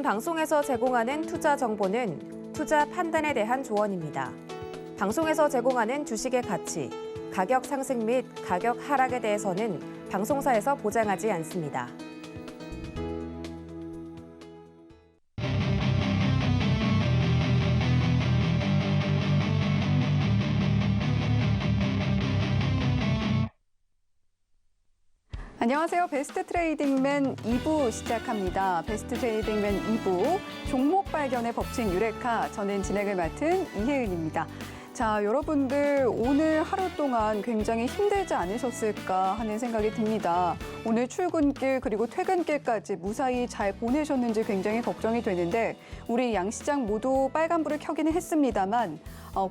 요즘 방송에서 제공하는 투자 정보는 투자 판단에 대한 조언입니다. 방송에서 제공하는 주식의 가치, 가격 상승 및 가격 하락에 대해서는 방송사에서 보장하지 않습니다. 안녕하세요. 베스트 트레이딩맨 2부 시작합니다. 베스트 트레이딩맨 2부 종목 발견의 법칙 유레카, 저는 진행을 맡은 이혜은입니다. 자, 여러분들 오늘 하루 동안 굉장히 힘들지 않으셨을까 하는 생각이 듭니다. 오늘 출근길 그리고 퇴근길까지 무사히 잘 보내셨는지 굉장히 걱정이 되는데, 우리 양시장 모두 빨간불을 켜기는 했습니다만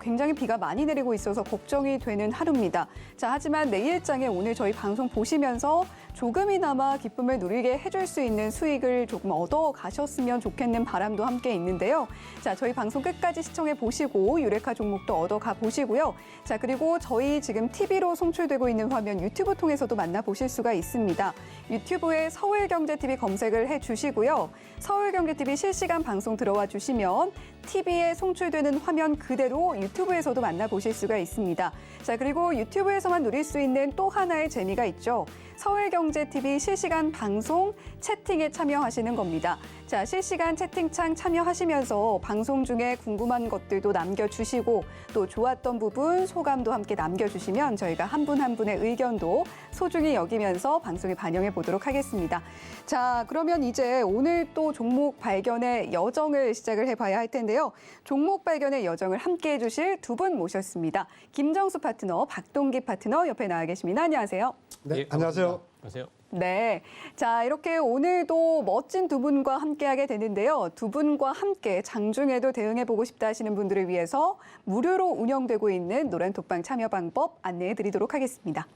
굉장히 비가 많이 내리고 있어서 걱정이 되는 하루입니다. 자, 하지만 내일장에 오늘 저희 방송 보시면서 조금이나마 기쁨을 누리게 해줄 수 있는 수익을 조금 얻어 가셨으면 좋겠는 바람도 함께 있는데요. 자, 저희 방송 끝까지 시청해 보시고 유레카 종목도 얻어 가 보시고요. 자, 그리고 저희 지금 TV로 송출되고 있는 화면 유튜브 통해서도 만나보실 수가 있습니다. 유튜브에 서울경제TV 검색을 해주시고요. 서울경제TV 실시간 방송 들어와 주시면 TV에 송출되는 화면 그대로 유튜브에서도 만나보실 수가 있습니다. 자, 그리고 유튜브에서만 누릴 수 있는 또 하나의 재미가 있죠. 서울경제TV 실시간 방송 채팅에 참여하시는 겁니다. 자, 실시간 채팅창 참여하시면서 방송 중에 궁금한 것들도 남겨주시고 또 좋았던 부분, 소감도 함께 남겨주시면 저희가 한 분 한 분의 의견도 소중히 여기면서 방송에 반영해 보도록 하겠습니다. 자, 그러면 이제 오늘 또 종목 발견의 여정을 시작을 해봐야 할 텐데요. 종목 발견의 여정을 함께 해주실 두 분 모셨습니다. 김정수 파트너, 박동기 파트너 옆에 나와 계십니다. 안녕하세요. 네, 안녕하세요. 안녕하세요. 네. 자, 이렇게 오늘도 멋진 두 분과 함께하게 되는데요. 두 분과 함께 장중에도 대응해보고 싶다 하시는 분들을 위해서 무료로 운영되고 있는 노란톡방 참여 방법 안내해 드리도록 하겠습니다.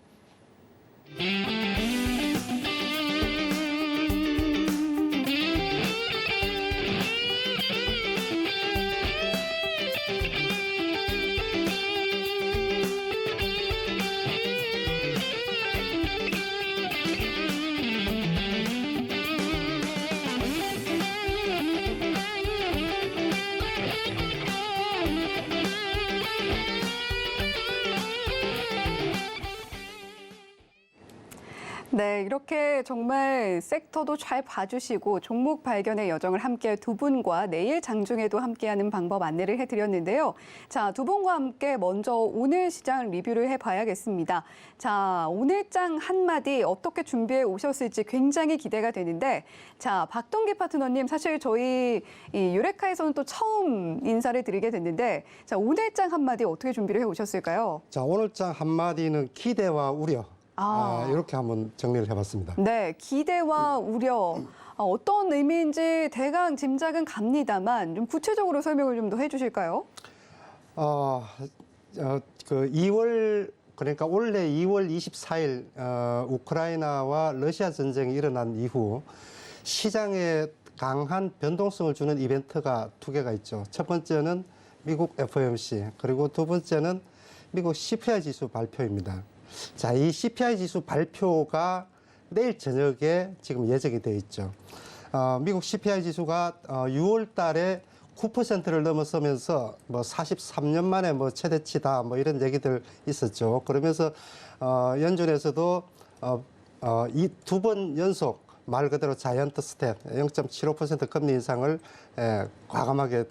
네, 이렇게 정말 섹터도 잘 봐주시고 종목 발견의 여정을 함께할 두 분과 내일 장중에도 함께하는 방법 안내를 해드렸는데요. 자, 두 분과 함께 먼저 오늘 시장 리뷰를 해봐야겠습니다. 자, 오늘 장 한마디 어떻게 준비해 오셨을지 굉장히 기대가 되는데, 자, 박동기 파트너님, 사실 저희 이 유레카에서는 또 처음 인사를 드리게 됐는데, 자, 오늘 장 한마디 어떻게 준비를 해 오셨을까요? 자, 오늘 장 한마디는 기대와 우려. 이렇게 한번 정리를 해봤습니다. 네, 기대와 우려. 어떤 의미인지 대강 짐작은 갑니다만 좀 구체적으로 설명을 좀 더 해주실까요? 그 2월, 그러니까 올해 2월 24일 우크라이나와 러시아 전쟁이 일어난 이후 시장에 강한 변동성을 주는 이벤트가 두 개가 있죠. 첫 번째는 미국 FOMC, 그리고 두 번째는 미국 CPI 지수 발표입니다. 자, 이 CPI 지수 발표가 내일 저녁에 지금 예정이 돼 있죠. 미국 CPI 지수가 6월 달에 9%를 넘어서면서 뭐 43년 만에 뭐 최대치다 뭐 이런 얘기들 있었죠. 그러면서 연준에서도 이 두 번 연속 말 그대로 자이언트 스텝 0.75% 금리 인상을 과감하게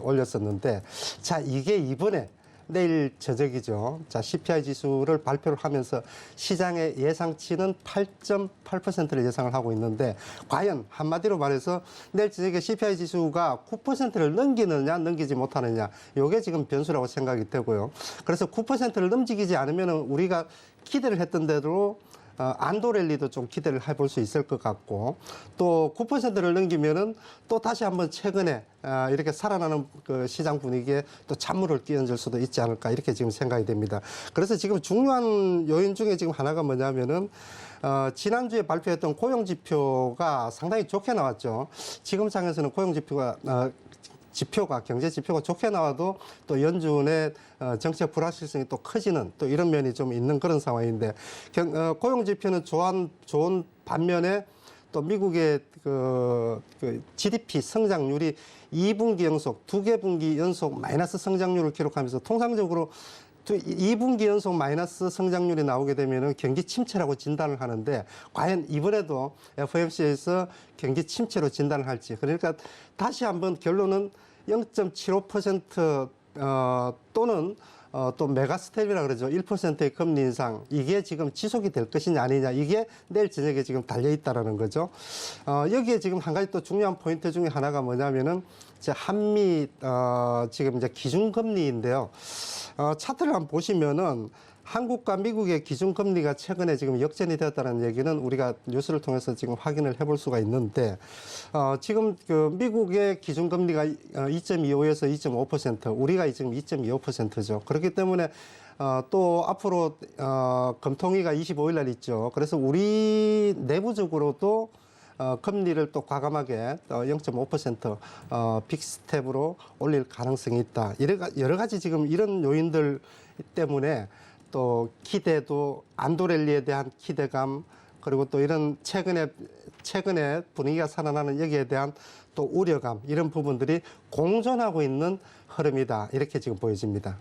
올렸었는데, 자, 이게 이번에 내일 저녁이죠. 자, CPI 지수를 발표를 하면서 시장의 예상치는 8.8%를 예상을 하고 있는데, 과연 한마디로 말해서 내일 저녁에 CPI 지수가 9%를 넘기느냐 넘기지 못하느냐, 이게 지금 변수라고 생각이 되고요. 그래서 9%를 넘기지 않으면 우리가 기대를 했던 대로 안도 랠리도 좀 기대를 해볼 수 있을 것 같고, 또 9%를 넘기면은 또 다시 한번 최근에 이렇게 살아나는 그 시장 분위기에 또 찬물을 끼얹을 수도 있지 않을까, 이렇게 지금 생각이 됩니다. 그래서 지금 중요한 요인 중에 지금 하나가 뭐냐면은 지난주에 발표했던 고용지표가 상당히 좋게 나왔죠. 지금 상에서는 고용지표가 경제 지표가 좋게 나와도 또 연준의 정책 불확실성이 또 커지는 또 이런 면이 좀 있는 그런 상황인데, 고용 지표는 좋은 반면에 또 미국의 그 GDP 성장률이 2분기 연속, 2개 분기 연속 마이너스 성장률을 기록하면서 통상적으로 2분기 연속 마이너스 성장률이 나오게 되면 경기 침체라고 진단을 하는데 과연 이번에도 FOMC에서 경기 침체로 진단을 할지. 그러니까 다시 한번 결론은 0.75% 또는 또 메가스텝이라 그러죠. 1%의 금리 인상. 이게 지금 지속이 될 것이냐 아니냐. 이게 내일 저녁에 지금 달려 있다라는 거죠. 여기에 지금 한 가지 또 중요한 포인트 중에 하나가 뭐냐면은 이제 한미 지금 이제 기준금리인데요. 차트를 한번 보시면은 한국과 미국의 기준금리가 최근에 지금 역전이 되었다는 얘기는 우리가 뉴스를 통해서 지금 확인을 해볼 수가 있는데, 지금 그 미국의 기준금리가 2.25에서 2.5%, 우리가 지금 2.25%죠. 그렇기 때문에 또 앞으로 금통위가 25일 날 있죠. 그래서 우리 내부적으로도 금리를 또 과감하게 0.5% 빅스텝으로 올릴 가능성이 있다. 여러 가지 지금 이런 요인들 때문에 또 기대도 안도랠리에 대한 기대감, 그리고 또 이런 최근에 분위기가 살아나는 여기에 대한 또 우려감, 이런 부분들이 공존하고 있는 흐름이다. 이렇게 지금 보여집니다.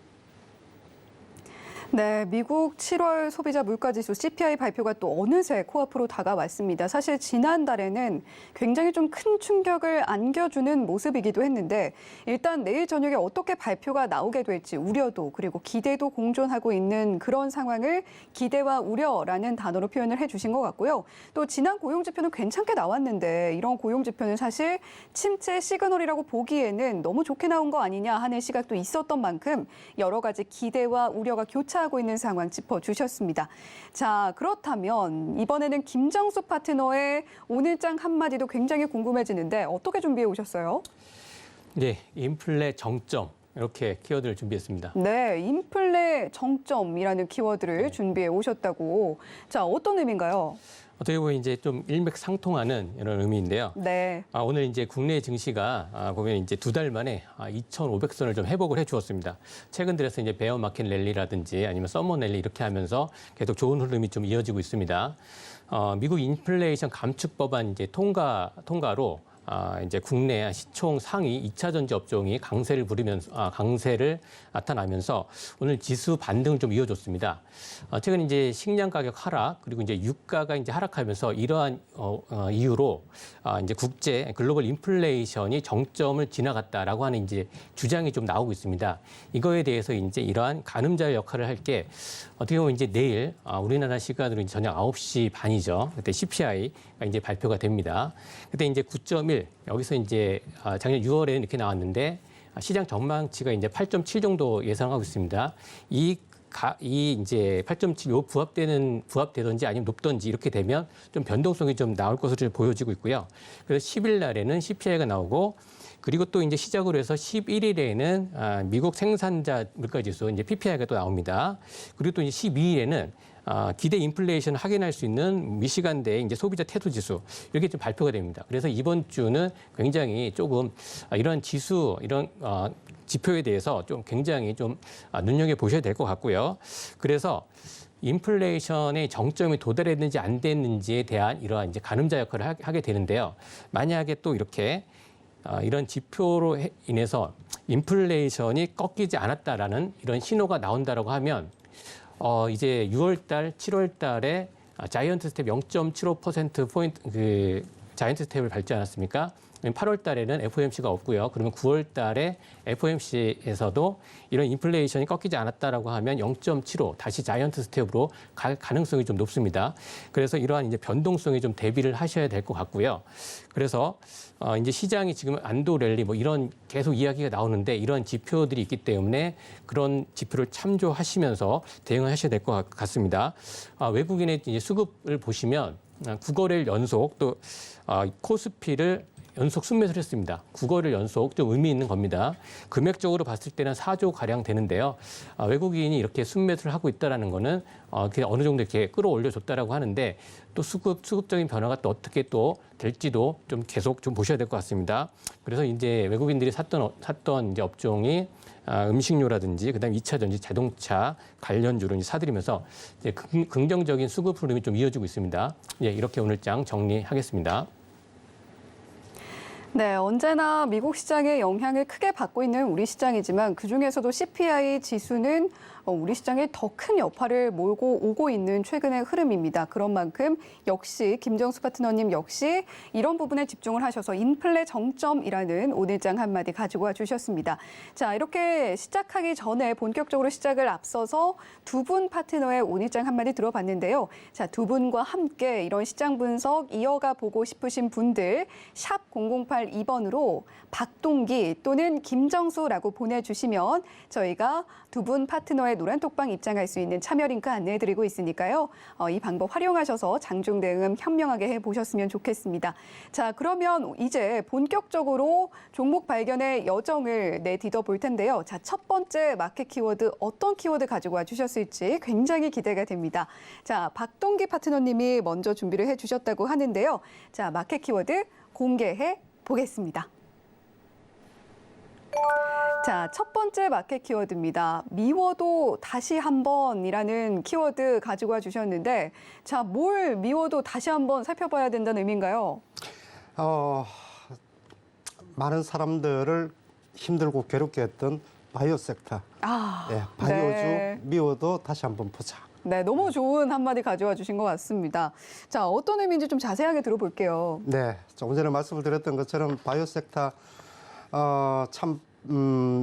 네, 미국 7월 소비자 물가지수 CPI 발표가 또 어느새 코앞으로 다가왔습니다. 사실 지난달에는 굉장히 좀 큰 충격을 안겨주는 모습이기도 했는데 일단 내일 저녁에 어떻게 발표가 나오게 될지 우려도 그리고 기대도 공존하고 있는 그런 상황을 기대와 우려라는 단어로 표현을 해주신 것 같고요. 또 지난 고용지표는 괜찮게 나왔는데 이런 고용지표는 사실 침체 시그널이라고 보기에는 너무 좋게 나온 거 아니냐 하는 시각도 있었던 만큼 여러 가지 기대와 우려가 교차하고 있는 상황 짚어주셨습니다. 자, 그렇다면 이번에는 김정수 파트너의 오늘장 한마디도 굉장히 궁금해지는데 어떻게 준비해 오셨어요? 네, 인플레 정점. 이렇게 키워드를 준비했습니다. 네, 인플레 정점이라는 키워드를 준비해 오셨다고. 자, 어떤 의미인가요? 어떻게 보면 이제 좀 일맥상통하는 이런 의미인데요. 네. 오늘 이제 국내 증시가 보면 이제 2달 만에 2,500선을 좀 회복을 해주었습니다. 최근 들어서 이제 베어 마켓 랠리라든지 아니면 서머 랠리 이렇게 하면서 계속 좋은 흐름이 좀 이어지고 있습니다. 미국 인플레이션 감축 법안 이제 통과로 이제 국내 시총 상위 2차 전지 업종이 강세를 나타나면서 오늘 지수 반등을 좀 이어줬습니다. 최근 이제 식량 가격 하락 그리고 이제 유가가 이제 하락하면서 이러한 이유로 이제 국제 글로벌 인플레이션이 정점을 지나갔다라고 하는 이제 주장이 좀 나오고 있습니다. 이거에 대해서 이제 이러한 가늠자 역할을 할 게 어떻게 보면 이제 내일 우리나라 시간으로 이제 저녁 9시 반이죠. 그때 CPI가 이제 발표가 됩니다. 그때 이제 9.1 여기서 이제 작년 6월에 이렇게 나왔는데 시장 전망치가 이제 8.7 정도 예상하고 있습니다. 이 이제 8.7 부합되든지 아니면 높든지 이렇게 되면 좀 변동성이 좀 나올 것으로 보여지고 있고요. 그래서 10일 날에는 CPI가 나오고 그리고 또 이제 시작으로 해서 11일에는 미국 생산자 물가지수 이제 PPI가 또 나옵니다. 그리고 또 이제 12일에는 기대 인플레이션 확인할 수 있는 미시간대 이제 소비자 태도 지수 이렇게 좀 발표가 됩니다. 그래서 이번 주는 굉장히 조금 이런 지수 이런 지표에 대해서 좀 굉장히 좀 눈여겨 보셔야 될 것 같고요. 그래서 인플레이션의 정점이 도달했는지 안 됐는지에 대한 이러한 이제 가늠자 역할을 하게 되는데요. 만약에 또 이렇게 이런 지표로 인해서 인플레이션이 꺾이지 않았다라는 이런 신호가 나온다라고 하면 이제 6월달, 7월달에 자이언트 스텝 0.75% 포인트 자이언트 스텝을 밟지 않았습니까? 8월 달에는 FOMC가 없고요. 그러면 9월 달에 FOMC에서도 이런 인플레이션이 꺾이지 않았다라고 하면 0.75 다시 자이언트 스텝으로 갈 가능성이 좀 높습니다. 그래서 이러한 이제 변동성에 좀 대비를 하셔야 될 것 같고요. 그래서 이제 시장이 지금 안도 랠리 뭐 이런 계속 이야기가 나오는데 이런 지표들이 있기 때문에 그런 지표를 참조하시면서 대응하셔야 될 것 같습니다. 외국인의 이제 수급을 보시면 9거래일 연속 또 코스피를 연속 순매수를 했습니다. 9거래일 연속 좀 의미 있는 겁니다. 금액적으로 봤을 때는 4조 가량 되는데요. 외국인이 이렇게 순매수를 하고 있다라는 거는 그냥 어느 정도 이렇게 끌어올려줬다라고 하는데 또 수급적인 변화가 또 어떻게 또 될지도 좀 계속 좀 보셔야 될 것 같습니다. 그래서 이제 외국인들이 샀던 이제 업종이 음식료라든지 그다음에 2차 전지, 자동차 관련주를 사들이면서 이제 긍정적인 수급 흐름이 좀 이어지고 있습니다. 예, 이렇게 오늘 장 정리하겠습니다. 네, 언제나 미국 시장의 영향을 크게 받고 있는 우리 시장이지만 그중에서도 CPI 지수는 우리 시장에 더 큰 여파를 몰고 오고 있는 최근의 흐름입니다. 그런 만큼 역시 김정수 파트너님 역시 이런 부분에 집중을 하셔서 인플레 정점이라는 오늘장 한마디 가지고 와 주셨습니다. 자, 이렇게 시작하기 전에 본격적으로 시작을 앞서서 두 분 파트너의 오늘장 한마디 들어봤는데요. 자, 두 분과 함께 이런 시장 분석 이어가 보고 싶으신 분들 샵 0082번으로 박동기 또는 김정수라고 보내주시면 저희가 두 분 파트너의 노란톡방 입장할 수 있는 참여 링크 안내해드리고 있으니까요. 이 방법 활용하셔서 장중 대응 현명하게 해보셨으면 좋겠습니다. 자, 그러면 이제 본격적으로 종목 발견의 여정을 내딛어 볼 텐데요. 자, 첫 번째 마켓 키워드 어떤 키워드 가지고 와주셨을지 굉장히 기대가 됩니다. 자, 박동기 파트너님이 먼저 준비를 해주셨다고 하는데요. 자, 마켓 키워드 공개해 보겠습니다. 자, 첫 번째 마켓 키워드입니다. 미워도 다시 한번이라는 키워드 가지고 와 주셨는데, 자, 뭘 미워도 다시 한번 살펴봐야 된다는 의미인가요? 많은 사람들을 힘들고 괴롭게 했던 바이오 섹터. 예, 바이오주 네. 미워도 다시 한번 보자. 네, 너무 좋은 한마디 가져와 주신 것 같습니다. 자, 어떤 의미인지 좀 자세하게 들어볼게요. 네, 조금 전에 말씀을 드렸던 것처럼 바이오 섹터 참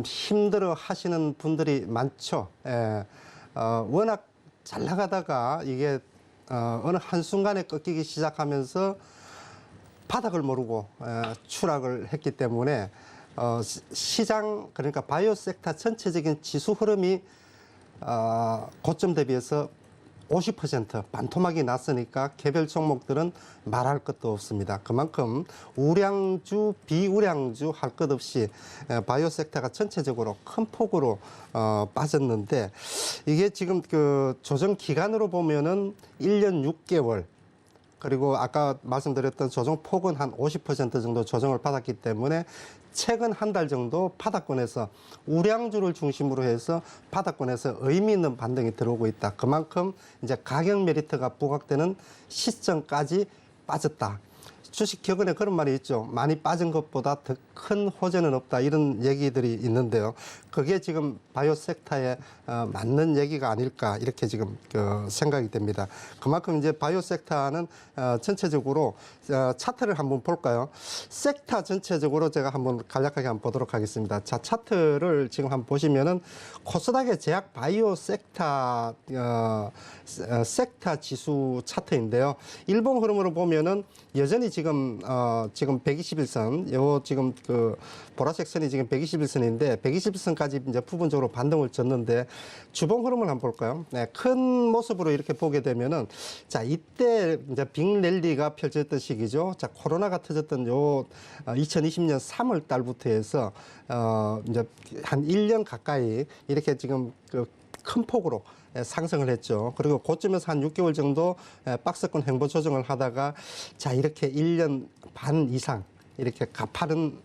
힘들어 하시는 분들이 많죠. 예, 워낙 잘 나가다가 이게 어느 한순간에 꺾이기 시작하면서 바닥을 모르고 추락을 했기 때문에 시장 그러니까 바이오 섹터 전체적인 지수 흐름이 고점 대비해서 50% 반토막이 났으니까 개별 종목들은 말할 것도 없습니다. 그만큼 우량주, 비우량주 할 것 없이 바이오 섹터가 전체적으로 큰 폭으로 빠졌는데 이게 지금 그 조정 기간으로 보면은 1년 6개월 그리고 아까 말씀드렸던 조정 폭은 한 50% 정도 조정을 받았기 때문에 최근 한 달 정도 바닥권에서 우량주를 중심으로 해서 바닥권에서 의미 있는 반등이 들어오고 있다. 그만큼 이제 가격 메리트가 부각되는 시점까지 빠졌다. 주식 격언에 그런 말이 있죠. 많이 빠진 것보다 더 큰 호재는 없다. 이런 얘기들이 있는데요. 그게 지금 바이오 섹터에 맞는 얘기가 아닐까 이렇게 지금 생각이 됩니다. 그만큼 이제 바이오 섹터는 전체적으로 차트를 한번 볼까요? 섹터 전체적으로 제가 한번 간략하게 한번 보도록 하겠습니다. 자, 차트를 지금 한번 보시면은 코스닥의 제약 바이오 섹터 섹터 지수 차트인데요. 일봉 흐름으로 보면은 여전히 지금 121선, 요 지금 그 보라색 선이 지금 121선인데 121선까지 이제 부분적으로 반등을 줬는데 주봉 흐름을 한번 볼까요? 네, 큰 모습으로 이렇게 보게 되면은 자, 이때 이제 빅랠리가 펼쳐졌던 시기죠. 자, 코로나가 터졌던 요 2020년 3월 달부터 해서 이제 한 1년 가까이 이렇게 지금 그 큰 폭으로 상승을 했죠. 그리고 고점에서 한 6개월 정도 박스권 횡보 조정을 하다가 자, 이렇게 1년 반 이상 이렇게 가파른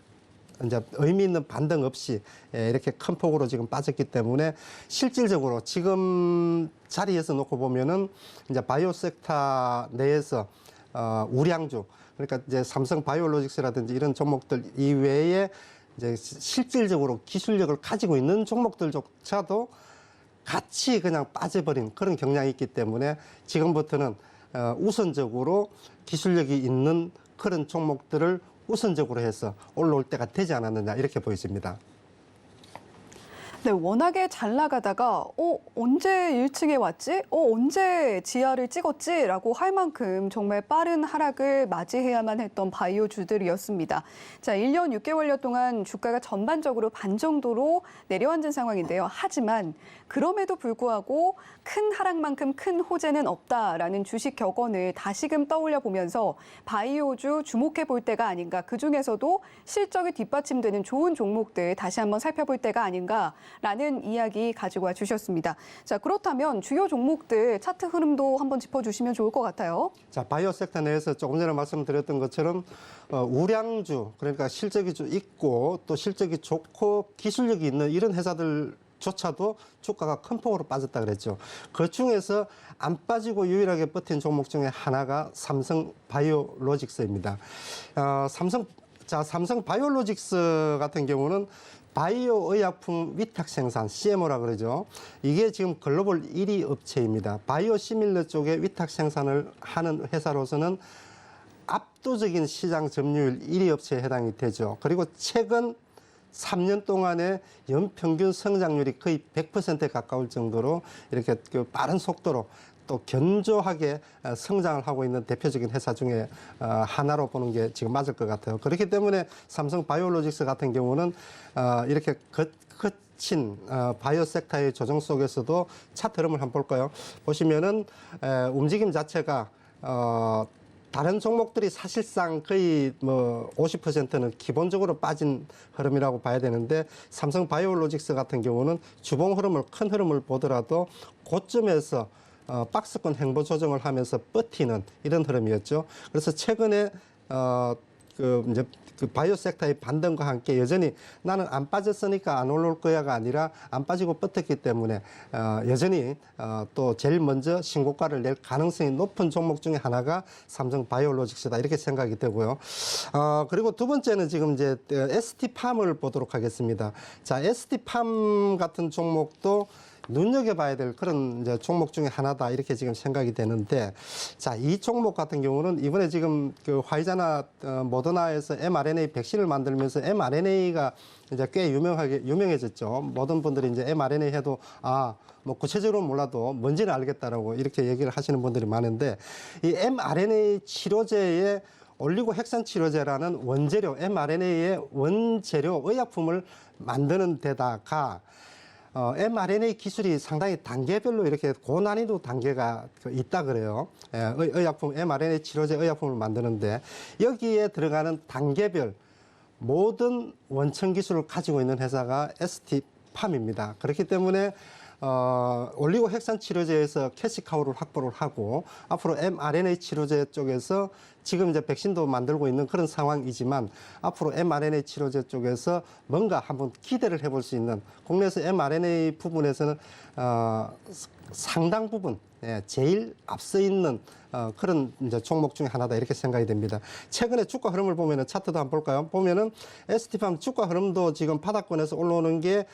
이제 의미 있는 반등 없이 이렇게 큰 폭으로 지금 빠졌기 때문에 실질적으로 지금 자리에서 놓고 보면은 이제 바이오 섹터 내에서 우량주 그러니까 이제 삼성 바이오로직스라든지 이런 종목들 이외에 이제 실질적으로 기술력을 가지고 있는 종목들조차도 같이 그냥 빠져버린 그런 경향이 있기 때문에 지금부터는 우선적으로 기술력이 있는 그런 종목들을 우선적으로 해서 올라올 때가 되지 않았느냐 이렇게 보여집니다. 네, 워낙에 잘 나가다가 언제 1층에 왔지? 언제 지하를 찍었지? 라고 할 만큼 정말 빠른 하락을 맞이해야만 했던 바이오주들이었습니다. 자, 1년 6개월여 동안 주가가 전반적으로 반 정도로 내려앉은 상황인데요. 하지만 그럼에도 불구하고 큰 하락만큼 큰 호재는 없다라는 주식 격언을 다시금 떠올려 보면서 바이오주 주목해 볼 때가 아닌가, 그중에서도 실적이 뒷받침되는 좋은 종목들 다시 한번 살펴볼 때가 아닌가라는 이야기 가지고 와 주셨습니다. 자, 그렇다면 주요 종목들 차트 흐름도 한번 짚어주시면 좋을 것 같아요. 자, 바이오 섹터 내에서 조금 전에 말씀드렸던 것처럼 우량주, 그러니까 실적이 좀 있고 또 실적이 좋고 기술력이 있는 이런 회사들조차도 주가가 큰 폭으로 빠졌다 그랬죠. 그 중에서 안 빠지고 유일하게 버틴 종목 중에 하나가 삼성 바이오로직스입니다. 삼성 바이오로직스 같은 경우는 바이오 의약품 위탁 생산, CMO라 그러죠. 이게 지금 글로벌 1위 업체입니다. 바이오 시밀러 쪽에 위탁 생산을 하는 회사로서는 압도적인 시장 점유율 1위 업체에 해당이 되죠. 그리고 최근 3년 동안의 연평균 성장률이 거의 100%에 가까울 정도로 이렇게 빠른 속도로 또 견조하게 성장을 하고 있는 대표적인 회사 중에 하나로 보는 게 지금 맞을 것 같아요. 그렇기 때문에 삼성 바이오로직스 같은 경우는 이렇게 거친 바이오 섹터의 조정 속에서도 차트 흐름을 한번 볼까요? 보시면은 움직임 자체가 다른 종목들이 사실상 거의 50%는 기본적으로 빠진 흐름이라고 봐야 되는데 삼성 바이오로직스 같은 경우는 주봉 흐름을 큰 흐름을 보더라도 고점에서 박스권 행보 조정을 하면서 버티는 이런 흐름이었죠. 그래서 최근에 이제 바이오 섹터의 반등과 함께 여전히 나는 안 빠졌으니까 안 올라올 거야가 아니라 안 빠지고 버텼기 때문에 여전히 또 제일 먼저 신고가를 낼 가능성이 높은 종목 중에 하나가 삼성 바이오로직스다 이렇게 생각이 되고요. 그리고 두 번째는 지금 이제 ST팜을 보도록 하겠습니다. 자, ST팜 같은 종목도 눈여겨봐야 될 그런 이제 종목 중에 하나다 이렇게 지금 생각이 되는데, 자, 이 종목 같은 경우는 이번에 지금 그 화이자나 모더나에서 mRNA 백신을 만들면서 mRNA가 이제 꽤 유명해졌죠. 모든 분들이 이제 mRNA 해도 뭐 구체적으로 몰라도 뭔지는 알겠다라고 이렇게 얘기를 하시는 분들이 많은데, 이 mRNA 치료제에 올리고 핵산 치료제라는 원재료, mRNA의 원재료 의약품을 만드는 데다가 mRNA 기술이 상당히 단계별로 이렇게 고난이도 단계가 있다 그래요. 의약품, mRNA 치료제 의약품을 만드는데 여기에 들어가는 단계별 모든 원천 기술을 가지고 있는 회사가 ST팜입니다. 그렇기 때문에 올리고 핵산 치료제에서 캐시카우를 확보를 하고 앞으로 mRNA 치료제 쪽에서 지금 이제 백신도 만들고 있는 그런 상황이지만 앞으로 mRNA 치료제 쪽에서 뭔가 한번 기대를 해볼 수 있는, 국내에서 mRNA 부분에서는 상당 부분 제일 앞서 있는 그런 이제 종목 중에 하나다 이렇게 생각이 됩니다. 최근에 주가 흐름을 보면은 차트도 한번 볼까요? 보면은 ST팜 주가 흐름도 지금 바닥권에서 올라오는 게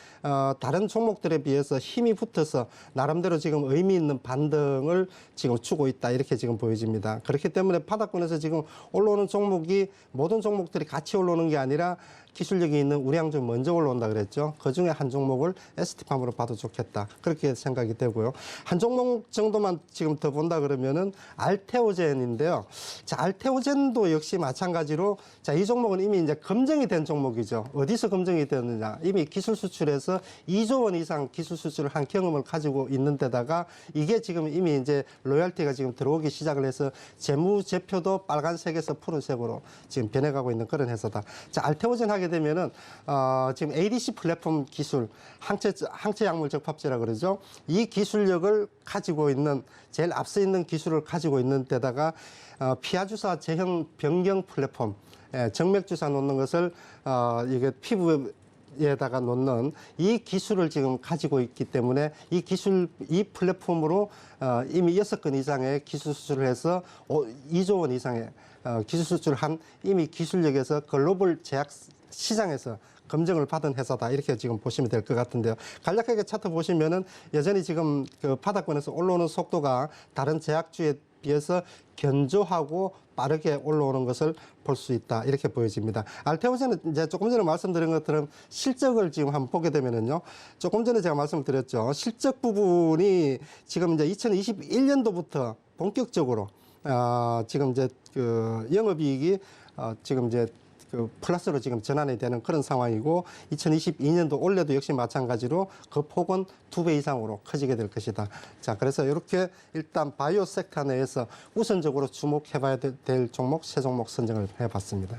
다른 종목들에 비해서 힘이 붙어서 나름대로 지금 의미 있는 반등을 지금 주고 있다 이렇게 지금 보여집니다. 그렇기 때문에 바닥권에서 지금 올라오는 종목이 모든 종목들이 같이 올라오는 게 아니라 기술력이 있는 우량주 먼저 올라온다 그랬죠. 그중에 한 종목을 ST팜으로 봐도 좋겠다. 그렇게 생각이 되고요. 한 종목 정도만 지금 더 본다 그러면은 알테오젠인데요. 자, 알테오젠도 역시 마찬가지로 자, 이 종목은 이미 이제 검증이 된 종목이죠. 어디서 검증이 되느냐? 이미 기술 수출에서 2조 원 이상 기술 수출을 한 경험을 가지고 있는 데다가 이게 지금 이미 이제 로열티가 지금 들어오기 시작을 해서 재무제표도 빨간색에서 푸른색으로 지금 변해가고 있는 그런 회사다. 자, 알테오젠 하게 되면은 지금 ADC 플랫폼 기술, 항체 약물 적합제라 그러죠. 이 기술력을 가지고 있는 제일 앞서 있는 기술을 가지고 있는 데다가 피하주사 제형 변경 플랫폼, 정맥주사 놓는 것을 이게 피부에다가 놓는 이 기술을 지금 가지고 있기 때문에 이 플랫폼으로 이미 6건 이상의 기술 수출을 해서 2조 원 이상의 기술 수출을 한 이미 기술력에서 글로벌 제약 시장에서 검증을 받은 회사다 이렇게 지금 보시면 될 것 같은데요. 간략하게 차트 보시면은 여전히 지금 그 바닥권에서 올라오는 속도가 다른 제약주에 비해서 견조하고 빠르게 올라오는 것을 볼 수 있다. 이렇게 보여집니다. 알테오젠은 이제 조금 전에 말씀드린 것처럼 실적을 지금 한번 보게 되면은요. 조금 전에 제가 말씀드렸죠. 실적 부분이 지금 이제 2021년도부터 본격적으로 지금 이제 그 영업이익이 지금 이제 그 플러스로 지금 전환이 되는 그런 상황이고 2022년도 올해도 역시 마찬가지로 그 폭은 2배 이상으로 커지게 될 것이다. 자, 그래서 이렇게 일단 바이오 섹터 내에서 우선적으로 주목해봐야 될 종목 세 종목 선정을 해봤습니다.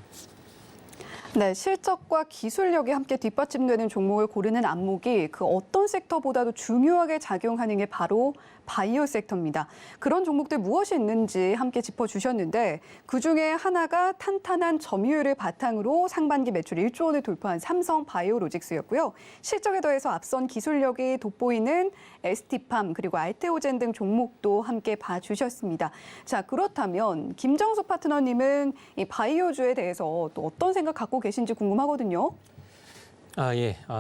네, 실적과 기술력이 함께 뒷받침되는 종목을 고르는 안목이 그 어떤 섹터보다도 중요하게 작용하는 게 바로 바이오 섹터입니다. 그런 종목들 무엇이 있는지 함께 짚어주셨는데 그중에 하나가 탄탄한 점유율을 바탕으로 상반기 매출 1조 원을 돌파한 삼성 바이오로직스였고요. 실적에 더해서 앞선 기술력이 돋보이는 ST팜 그리고 알테오젠 등 종목도 함께 봐주셨습니다. 자, 그렇다면 김정수 파트너님은 이 바이오주에 대해서 또 어떤 생각 갖고 계신지 궁금하거든요.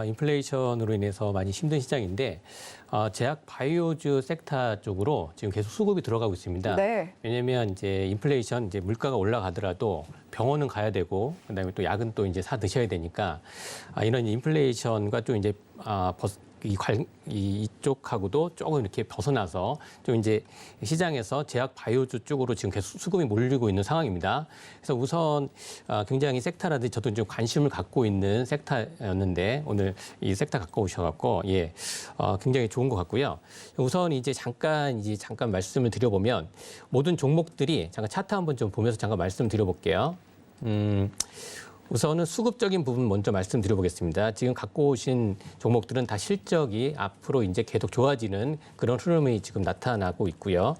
인플레이션으로 인해서 많이 힘든 시장인데 제약 바이오주 섹터 쪽으로 지금 계속 수급이 들어가고 있습니다. 네. 왜냐하면 이제 인플레이션 이제 물가가 올라가더라도 병원은 가야 되고 그다음에 또 약은 또 이제 사 드셔야 되니까 이런 인플레이션과 좀 이제 이쪽하고도 조금 이렇게 벗어나서 좀 이제 시장에서 제약 바이오주 쪽으로 지금 계속 수급이 몰리고 있는 상황입니다. 그래서 우선 굉장히 섹터라든지 저도 좀 관심을 갖고 있는 섹터였는데 오늘 이 섹터 갖고 오셔갖고 굉장히 좋은 것 같고요. 우선 이제 잠깐 말씀을 드려보면 모든 종목들이 잠깐 차트 한번 좀 보면서 잠깐 말씀드려볼게요. 우선은 수급적인 부분 먼저 말씀드려보겠습니다. 지금 갖고 오신 종목들은 다 실적이 앞으로 이제 계속 좋아지는 그런 흐름이 지금 나타나고 있고요.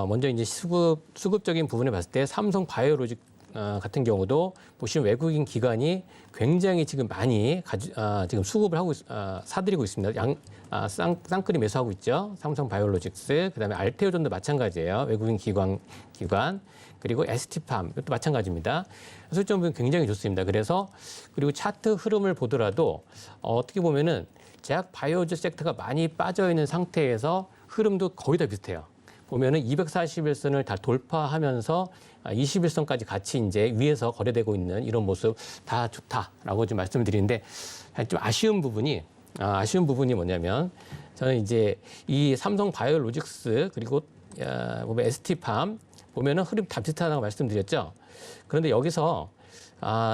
먼저 이제 수급적인 부분을 봤을 때 삼성 바이오로직 같은 경우도 보시면 외국인 기관이 굉장히 지금 많이 지금 수급을 하고 사들이고 있습니다. 쌍끌이 매수하고 있죠. 삼성 바이오로직스, 그다음에 알테오전도 마찬가지예요. 외국인 기관 그리고 ST팜 이것도 마찬가지입니다. 수익점은 굉장히 좋습니다. 그리고 차트 흐름을 보더라도 어떻게 보면은 제약 바이오주 섹터가 많이 빠져 있는 상태에서 흐름도 거의 다 비슷해요. 보면은 241선을 다 돌파하면서 21선까지 같이 이제 위에서 거래되고 있는 이런 모습 다 좋다라고 좀 말씀을 드리는데 좀 아쉬운 부분이 뭐냐면 저는 이제 이 삼성 바이오로직스 그리고 보면 ST팜 보면은 흐름 다 비슷하다고 말씀드렸죠. 그런데 여기서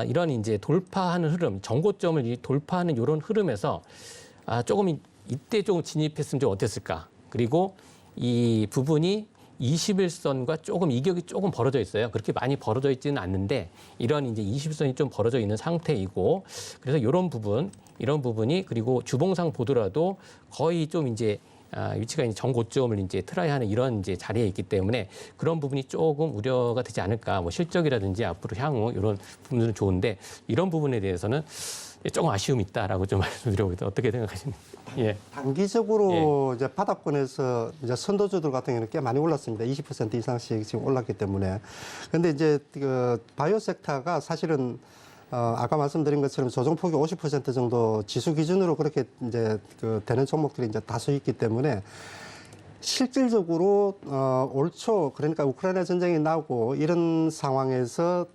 이런 이제 돌파하는 흐름, 정고점을 돌파하는 이런 흐름에서 조금 이때 조금 진입했으면 좀 어땠을까? 그리고 이 부분이 21선과 조금 이격이 조금 벌어져 있어요. 그렇게 많이 벌어져 있지는 않는데 이런 이제 21선이 좀 벌어져 있는 상태이고 그래서 이런 부분이 그리고 주봉상 보더라도 거의 좀 이제 위치가 이제 정고점을 이제 트라이하는 이런 이제 자리에 있기 때문에 그런 부분이 조금 우려가 되지 않을까. 뭐 실적이라든지 앞으로 향후 이런 부분들은 좋은데 이런 부분에 대해서는 조금 아쉬움이 있다라고 좀 말씀드려보겠습니다. 어떻게 생각하십니까? 예. 단기적으로 이제 바닥권에서 이제 선도주들 같은 경우는 꽤 많이 올랐습니다. 20% 이상씩 지금 올랐기 때문에. 근데 이제 그 바이오 섹터가 사실은 아까 말씀드린 것처럼 조정폭이 50% 정도 지수 기준으로 그렇게 이제 그 되는 종목들이 이제 다수 있기 때문에 실질적으로 올 초 그러니까 우크라이나 전쟁이 나고 이런 상황에서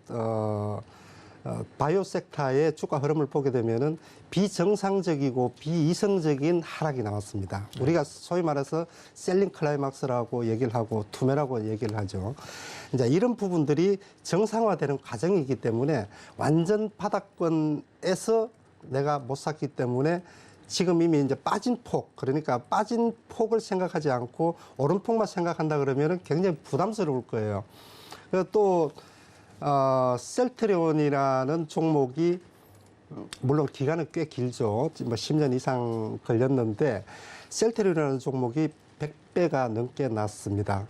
바이오 섹터의 주가 흐름을 보게 되면은 비정상적이고 비이성적인 하락이 나왔습니다. 우리가 소위 말해서 셀링 클라이막스라고 얘기를 하고 투매라고 얘기를 하죠. 이제 이런 부분들이 정상화되는 과정이기 때문에 완전 바닥권에서 내가 못 샀기 때문에 지금 이미 이제 빠진 폭, 그러니까 빠진 폭을 생각하지 않고 오른 폭만 생각한다 그러면은 굉장히 부담스러울 거예요. 그리고 또 셀트리온이라는 종목이 물론 기간은 꽤 길죠. 뭐 10년 이상 걸렸는데 셀트리온이라는 종목이 100배가 넘게 났습니다.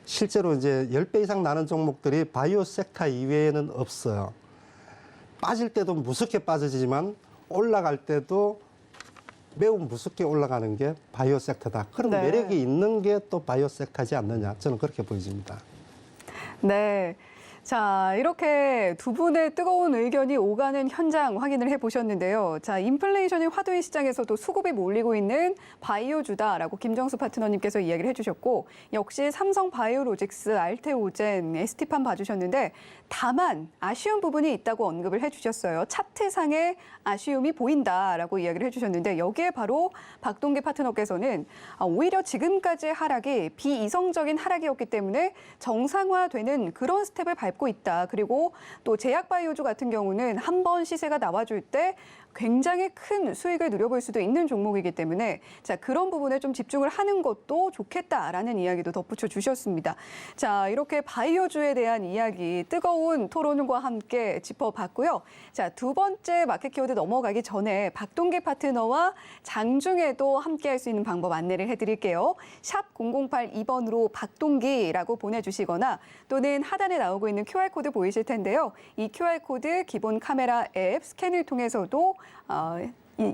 실제로 이제 10배 이상 나는 종목들이 바이오 섹터 이외에는 없어요. 빠질 때도 무섭게 빠지지만 올라갈 때도 매우 무섭게 올라가는 게 바이오 섹터다. 그런 네. 매력이 있는 게 또 바이오 섹터지 않느냐. 저는 그렇게 보여집니다. 네. 자, 이렇게 두 분의 뜨거운 의견이 오가는 현장 확인을 해보셨는데요. 자, 인플레이션이 화두인 시장에서도 수급이 몰리고 있는 바이오주다라고 김정수 파트너님께서 이야기를 해주셨고, 역시 삼성 바이오로직스, 알테오젠, ST판 봐주셨는데, 다만 아쉬운 부분이 있다고 언급을 해주셨어요. 차트상에 아쉬움이 보인다라고 이야기를 해주셨는데, 여기에 바로 박동기 파트너께서는 오히려 지금까지의 하락이 비이성적인 하락이었기 때문에 정상화되는 그런 스텝을 밟고 있다. 그리고 또 제약바이오주 같은 경우는 한 번 시세가 나와줄 때 굉장히 큰 수익을 누려볼 수도 있는 종목이기 때문에 자, 그런 부분에 좀 집중을 하는 것도 좋겠다라는 이야기도 덧붙여 주셨습니다. 자, 이렇게 바이오주에 대한 이야기 뜨거운 토론과 함께 짚어봤고요. 자, 두 번째 마켓 키워드 넘어가기 전에 박동기 파트너와 장중에도 함께 할 수 있는 방법 안내를 해드릴게요. 샵 0082번으로 박동기라고 보내주시거나 또는 하단에 나오고 있는 QR코드 보이실 텐데요. 이 QR코드 기본 카메라 앱 스캔을 통해서도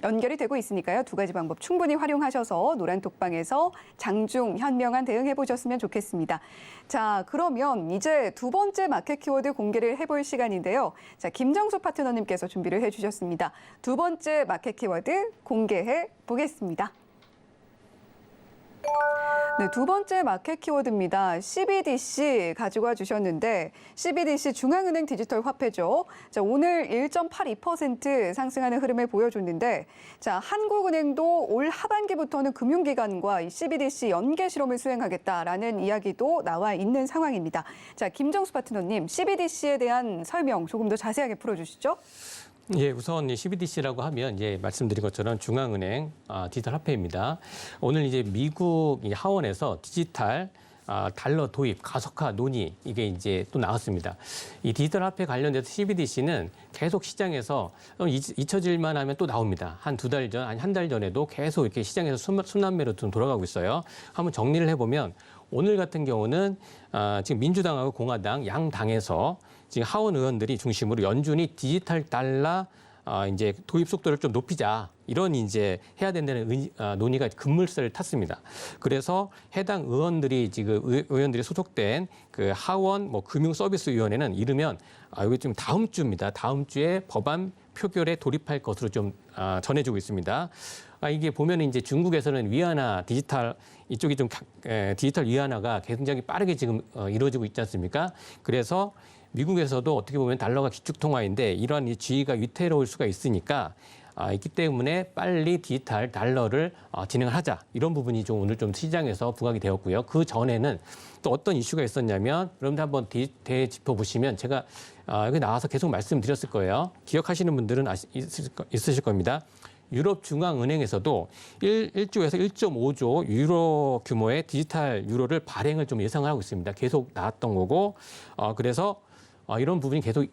연결이 되고 있으니까요. 두 가지 방법 충분히 활용하셔서 노란톡방에서 장중 현명한 대응해 보셨으면 좋겠습니다. 자, 그러면 이제 두 번째 마켓 키워드 공개를 해볼 시간인데요. 자, 김정수 파트너님께서 준비를 해주셨습니다. 두 번째 마켓 키워드 공개해 보겠습니다. 네, 두 번째 마켓 키워드입니다. CBDC 가지고 와 주셨는데 CBDC 중앙은행 디지털 화폐죠. 자, 오늘 1.82% 상승하는 흐름을 보여줬는데 자, 한국은행도 올 하반기부터는 금융기관과 이 CBDC 연계 실험을 수행하겠다라는 이야기도 나와 있는 상황입니다. 자, 김정수 파트너님, CBDC에 대한 설명 조금 더 자세하게 풀어주시죠. 예, 우선 CBDC라고 하면 이제 말씀드린 것처럼 중앙은행 디지털 화폐입니다. 오늘 이제 미국 하원에서 디지털 달러 도입 가속화 논의 이게 이제 또 나왔습니다. 이 디지털 화폐 관련돼서 CBDC는 계속 시장에서 잊혀질만 하면 또 나옵니다. 한 두 달 전, 아니 한 달 전에도 계속 이렇게 시장에서 순환매로 좀 돌아가고 있어요. 한번 정리를 해보면 오늘 같은 경우는 지금 민주당하고 공화당 양 당에서 지금 하원 의원들이 중심으로 연준이 디지털 달러 이제 도입 속도를 좀 높이자 이런 이제 해야 된다는 논의가 급물살을 탔습니다. 그래서 해당 의원들이 지금 의원들이 소속된 그 하원 뭐 금융서비스위원회는 이르면 이게 좀 다음 주입니다. 다음 주에 법안 표결에 돌입할 것으로 좀 전해지고 있습니다. 이게 보면 이제 중국에서는 위안화 디지털 이쪽이 좀 디지털 위안화가 굉장히 빠르게 지금 이루어지고 있지 않습니까? 그래서 미국에서도 어떻게 보면 달러가 기축통화인데 이러한 이 지위가 위태로울 수가 있으니까 있기 때문에 빨리 디지털 달러를 진행을 하자 이런 부분이 좀 오늘 좀 시장에서 부각이 되었고요. 그 전에는 또 어떤 이슈가 있었냐면 여러분들 한번 되짚어 보시면 제가 여기 나와서 계속 말씀드렸을 거예요. 기억하시는 분들은 있으실 겁니다. 유럽 중앙은행에서도 1조에서 1.5조 유로 규모의 디지털 유로를 발행을 좀 예상하고 있습니다. 계속 나왔던 거고 그래서 이런 부분이 계속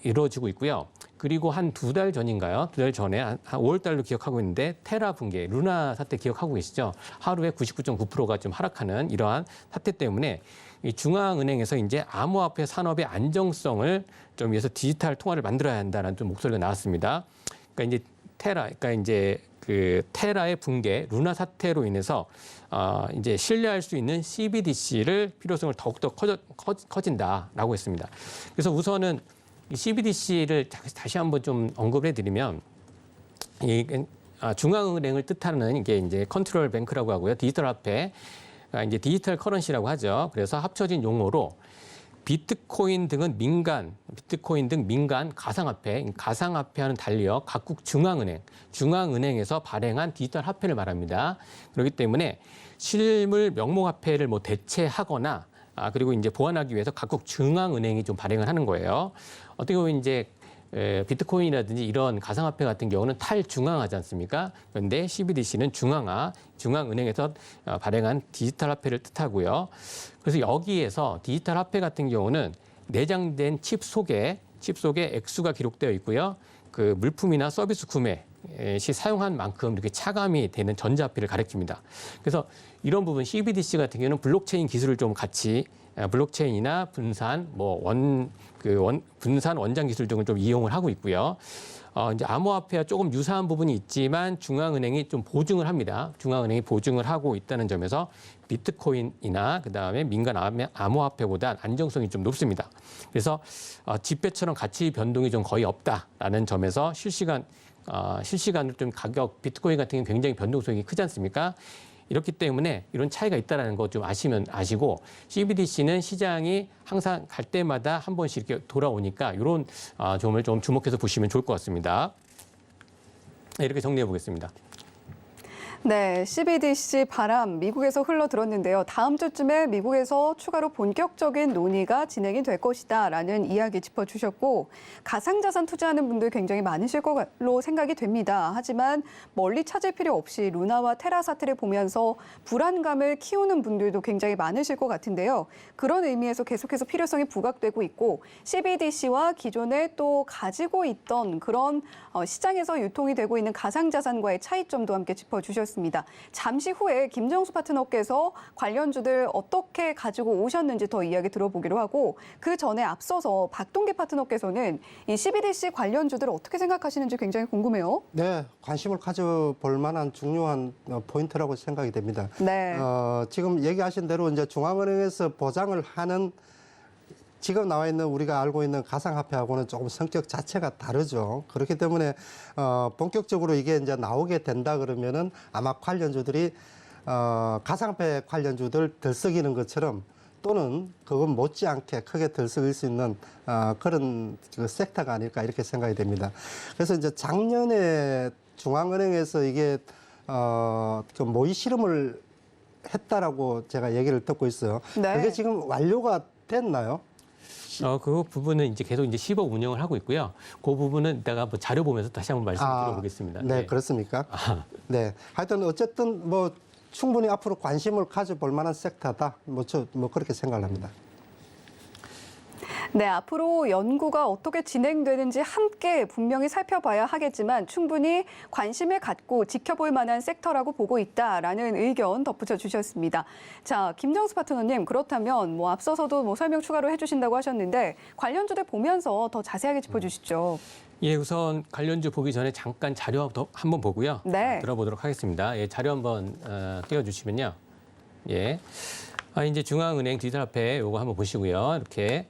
이루어지고 있고요. 그리고 한 두 달 전인가요? 두 달 전에 한 5월 달로 기억하고 있는데 테라 붕괴, 루나 사태 기억하고 계시죠? 하루에 99.9%가 좀 하락하는 이러한 사태 때문에 이 중앙은행에서 이제 암호화폐 산업의 안정성을 좀 위해서 디지털 통화를 만들어야 한다는 좀 목소리가 나왔습니다. 그러니까 이제 그러니까 이제 그 테라의 붕괴, 루나 사태로 인해서 이제 신뢰할 수 있는 CBDC를 필요성을 더욱더 커진다라고 했습니다. 그래서 우선은 이 CBDC를 다시 한번 좀 언급을 해드리면 이 중앙은행을 뜻하는 이게 이제 컨트롤 뱅크라고 하고요, 디지털 화폐, 이제 디지털 커런시라고 하죠. 그래서 합쳐진 용어로 비트코인 등 민간 가상화폐와는 달리어 각국 중앙은행에서 발행한 디지털 화폐를 말합니다. 그렇기 때문에 실물 명목화폐를 뭐 대체하거나 그리고 이제 보완하기 위해서 각국 중앙은행이 좀 발행을 하는 거예요. 어떻게 보면 이제 비트코인이라든지 이런 가상화폐 같은 경우는 탈중앙하지 않습니까? 그런데 CBDC는 중앙은행에서 발행한 디지털 화폐를 뜻하고요. 그래서 여기에서 디지털 화폐 같은 경우는 내장된 칩 속에 액수가 기록되어 있고요. 그 물품이나 서비스 구매 시 사용한 만큼 이렇게 차감이 되는 전자화폐를 가리킵니다. 그래서 이런 부분 CBDC 같은 경우는 블록체인 기술을 좀 같이 블록체인이나 분산, 분산 원장 기술 등을 좀 이용을 하고 있고요. 이제 암호화폐와 조금 유사한 부분이 있지만 중앙은행이 좀 보증을 합니다. 중앙은행이 보증을 하고 있다는 점에서 비트코인이나 그다음에 민간 암호화폐보다 안정성이 좀 높습니다. 그래서 지폐처럼 가치 변동이 좀 거의 없다라는 점에서 실시간으로 좀 가격 비트코인 같은 경우는 굉장히 변동성이 크지 않습니까? 이렇기 때문에 이런 차이가 있다는 거 좀 아시면 아시고 CBDC는 시장이 항상 갈 때마다 한 번씩 이렇게 돌아오니까 이런 점을 좀 주목해서 보시면 좋을 것 같습니다. 네, 이렇게 정리해 보겠습니다. 네, CBDC 바람 미국에서 흘러들었는데요. 다음 주쯤에 미국에서 추가로 본격적인 논의가 진행이 될 것이다라는 이야기 짚어주셨고 가상자산 투자하는 분들 굉장히 많으실 걸로 생각이 됩니다. 하지만 멀리 찾을 필요 없이 루나와 테라 사태를 보면서 불안감을 키우는 분들도 굉장히 많으실 것 같은데요. 그런 의미에서 계속해서 필요성이 부각되고 있고 CBDC와 기존에 또 가지고 있던 그런 시장에서 유통이 되고 있는 가상자산과의 차이점도 함께 짚어주셨습니다. 잠시 후에 김정수 파트너께서 관련주들 어떻게 가지고 오셨는지 더 이야기 들어보기로 하고 그 전에 앞서서 박동계 파트너께서는 이 CBDC 관련주들을 어떻게 생각하시는지 굉장히 궁금해요. 네, 관심을 가져볼 만한 중요한 포인트라고 생각이 됩니다. 네. 지금 얘기하신 대로 이제 중앙은행에서 보장을 하는 지금 나와 있는 우리가 알고 있는 가상화폐하고는 조금 성격 자체가 다르죠. 그렇기 때문에 본격적으로 이게 이제 나오게 된다 그러면은 아마 관련주들이 가상화폐 관련주들 들썩이는 것처럼 또는 그건 못지않게 크게 들썩일 수 있는 그런 그 섹터가 아닐까 이렇게 생각이 됩니다. 그래서 이제 작년에 중앙은행에서 이게 그 모의 실험을 했다라고 제가 얘기를 듣고 있어요. 네. 그게 지금 완료가 됐나요? 그 부분은 이제 계속 이제 시범 운영을 하고 있고요. 그 부분은 이따가 한번 자료 보면서 다시 한번 말씀드려보겠습니다. 네, 그렇습니까? 네. 하여튼 어쨌든 뭐 충분히 앞으로 관심을 가져볼 만한 섹터다. 뭐 그렇게 생각을 합니다. 네, 앞으로 연구가 어떻게 진행되는지 함께 분명히 살펴봐야 하겠지만 충분히 관심을 갖고 지켜볼 만한 섹터라고 보고 있다라는 의견 덧붙여 주셨습니다. 자, 김정수 파트너님, 그렇다면 뭐 앞서서도 뭐 설명 추가로 해주신다고 하셨는데 관련주들 보면서 더 자세하게 짚어주시죠. 예, 우선 관련주 보기 전에 잠깐 자료 한번 보고요. 네. 들어보도록 하겠습니다. 예, 자료 한번 띄워주시면요. 예, 이제 중앙은행 디지털화폐 요거 한번 보시고요. 이렇게.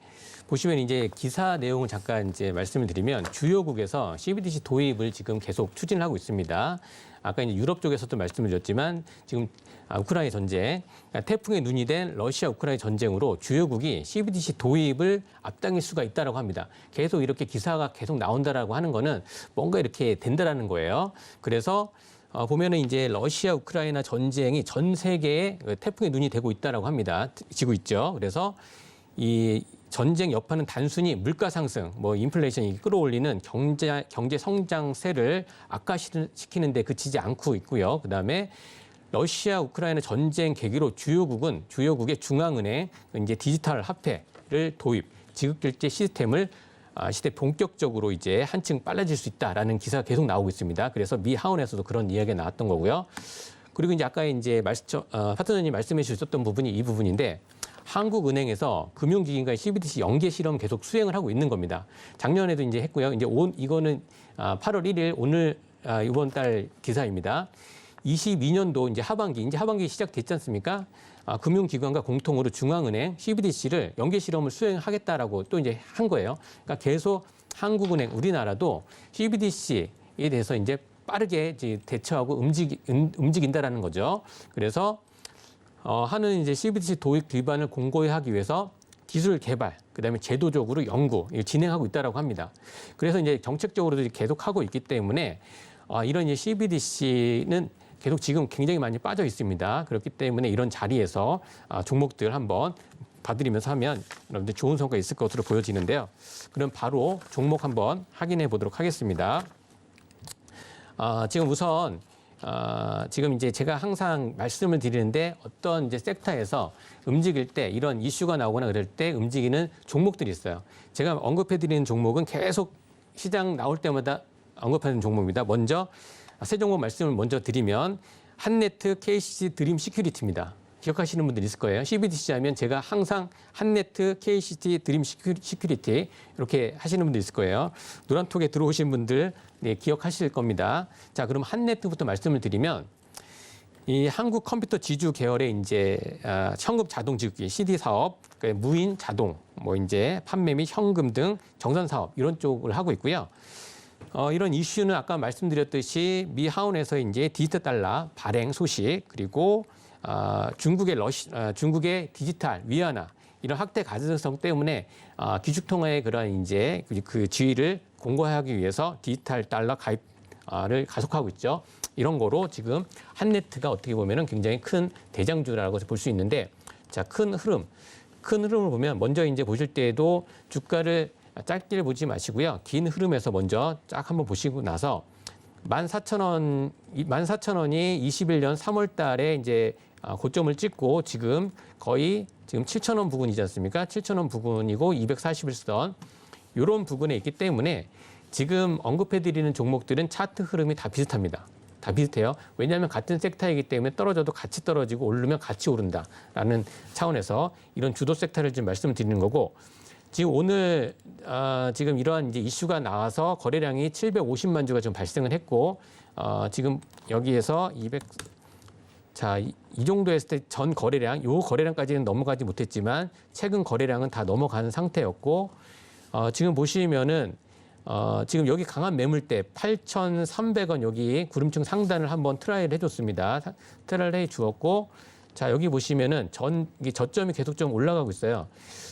보시면 이제 기사 내용을 잠깐 이제 말씀을 드리면 주요국에서 CBDC 도입을 지금 계속 추진을 하고 있습니다. 아까 이제 유럽 쪽에서도 말씀을 드렸지만 지금 우크라이나 전쟁, 태풍의 눈이 된 러시아 우크라이나 전쟁으로 주요국이 CBDC 도입을 앞당길 수가 있다라고 합니다. 계속 이렇게 기사가 계속 나온다라고 하는 거는 뭔가 이렇게 된다라는 거예요. 그래서 보면은 이제 러시아 우크라이나 전쟁이 전 세계에 태풍의 눈이 되고 있다라고 합니다. 지고 있죠. 그래서 이 전쟁 여파는 단순히 물가 상승, 뭐 인플레이션이 끌어올리는 경제 성장세를 악화시키는 데 그치지 않고 있고요. 그다음에 러시아 우크라이나 전쟁 계기로 주요국의 중앙은행 이제 디지털 화폐를 도입, 지급결제 시스템을 시대 본격적으로 이제 한층 빨라질 수 있다라는 기사가 계속 나오고 있습니다. 그래서 미 하원에서도 그런 이야기가 나왔던 거고요. 그리고 이제 아까 이제 파트너님 말씀해 주셨던 부분이 이 부분인데 한국은행에서 금융기관과의 CBDC 연계 실험 계속 수행을 하고 있는 겁니다. 작년에도 이제 했고요. 이제 이거는 8월 1일 오늘 이번 달 기사입니다. 22년도 이제 하반기 시작됐지 않습니까? 금융기관과 공통으로 중앙은행 CBDC를 연계 실험을 수행하겠다라고 또 이제 한 거예요. 그러니까 계속 한국은행 우리나라도 CBDC에 대해서 이제 빠르게 이제 대처하고 움직인다라는 거죠. 그래서 하는 이제 CBDC 도입 기반을 공고히 하기 위해서 기술 개발, 그다음에 제도적으로 연구 진행하고 있다라고 합니다. 그래서 이제 정책적으로도 계속하고 있기 때문에 이런 이제 CBDC는 계속 지금 굉장히 많이 빠져 있습니다. 그렇기 때문에 이런 자리에서 종목들 한번 봐드리면서 하면 여러분들 좋은 성과 있을 것으로 보여지는데요. 그럼 바로 종목 한번 확인해 보도록 하겠습니다. 지금 우선 지금 이제 제가 항상 말씀을 드리는데 어떤 이제 섹터에서 움직일 때 이런 이슈가 나오거나 그럴 때 움직이는 종목들이 있어요. 제가 언급해 드리는 종목은 계속 시장 나올 때마다 언급하는 종목입니다. 먼저 세 종목 말씀을 먼저 드리면 한네트 KCC 드림 시큐리티입니다. 기억하시는 분들 있을 거예요. CBDC 하면 제가 항상 한네트, KCT, 드림 시큐리티 이렇게 하시는 분들 있을 거예요. 노란톡에 들어오신 분들 네, 기억하실 겁니다. 자, 그럼 한네트부터 말씀을 드리면 이 한국 컴퓨터 지주 계열의 이제 현금 자동 지급기 CD 사업, 그러니까 무인 자동, 뭐 이제 판매 및 현금 등 정산 사업 이런 쪽을 하고 있고요. 이런 이슈는 아까 말씀드렸듯이 미 하원에서 이제 디지털 달러 발행 소식 그리고 중국의 디지털 위안화 이런 확대 가능성 때문에 기축통화의 그런 이제 그 지위를 공고하기 위해서 디지털 달러 가입을 가속하고 있죠. 이런 거로 지금 한네트가 어떻게 보면은 굉장히 큰 대장주라고 볼 수 있는데, 자, 큰 흐름을 보면 먼저 이제 보실 때에도 주가를 짧게 보지 마시고요. 긴 흐름에서 먼저 쫙 한번 보시고 나서 14,000원, 14,000원이 21년 3월 달에 이제 고점을 찍고 지금 거의 지금 7,000원 부근이지 않습니까? 7,000원 부근이고 241선 이런 부근에 있기 때문에 지금 언급해드리는 종목들은 차트 흐름이 다 비슷합니다. 다 비슷해요. 왜냐하면 같은 섹터이기 때문에 떨어져도 같이 떨어지고 오르면 같이 오른다라는 차원에서 이런 주도 섹터를 지금 말씀을 드리는 거고, 지금 오늘 지금 이러한 이제 이슈가 나와서 거래량이 750만 주가 좀 발생을 했고, 지금 여기에서 이 정도 했을 때 전 거래량, 요 거래량까지는 넘어가지 못했지만 최근 거래량은 다 넘어가는 상태였고, 지금 보시면은 지금 여기 강한 매물대 8,300원 여기 구름층 상단을 한번 트라이를 해줬습니다. 트라이를 해 주었고, 자, 여기 보시면은 저점이 계속 좀 올라가고 있어요.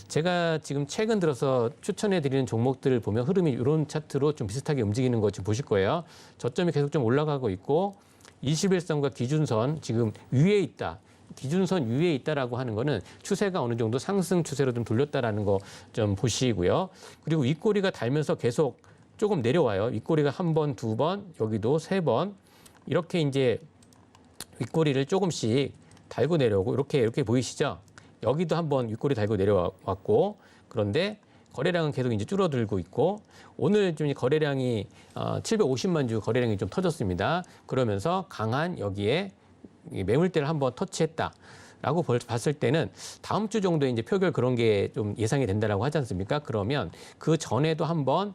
제가 지금 최근 들어서 추천해 드리는 종목들을 보면 흐름이 이런 차트로 좀 비슷하게 움직이는 거 지금 보실 거예요. 저점이 계속 좀 올라가고 있고 21선과 기준선 지금 위에 있다. 기준선 위에 있다라고 하는 거는 추세가 어느 정도 상승 추세로 좀 돌렸다라는 거 좀 보시고요. 그리고 윗꼬리가 달면서 계속 조금 내려와요. 윗꼬리가 한 번, 두 번, 여기도 세 번 이렇게 이제 윗꼬리를 조금씩 달고 내려오고 이렇게 보이시죠? 여기도 한번 윗꼬리 달고 내려왔고, 그런데 거래량은 계속 이제 줄어들고 있고, 오늘 좀 거래량이 750만 주 거래량이 좀 터졌습니다. 그러면서 강한 여기에 매물대를 한번 터치했다라고 봤을 때는 다음 주 정도에 이제 표결 그런 게 좀 예상이 된다라고 하지 않습니까? 그러면 그 전에도 한번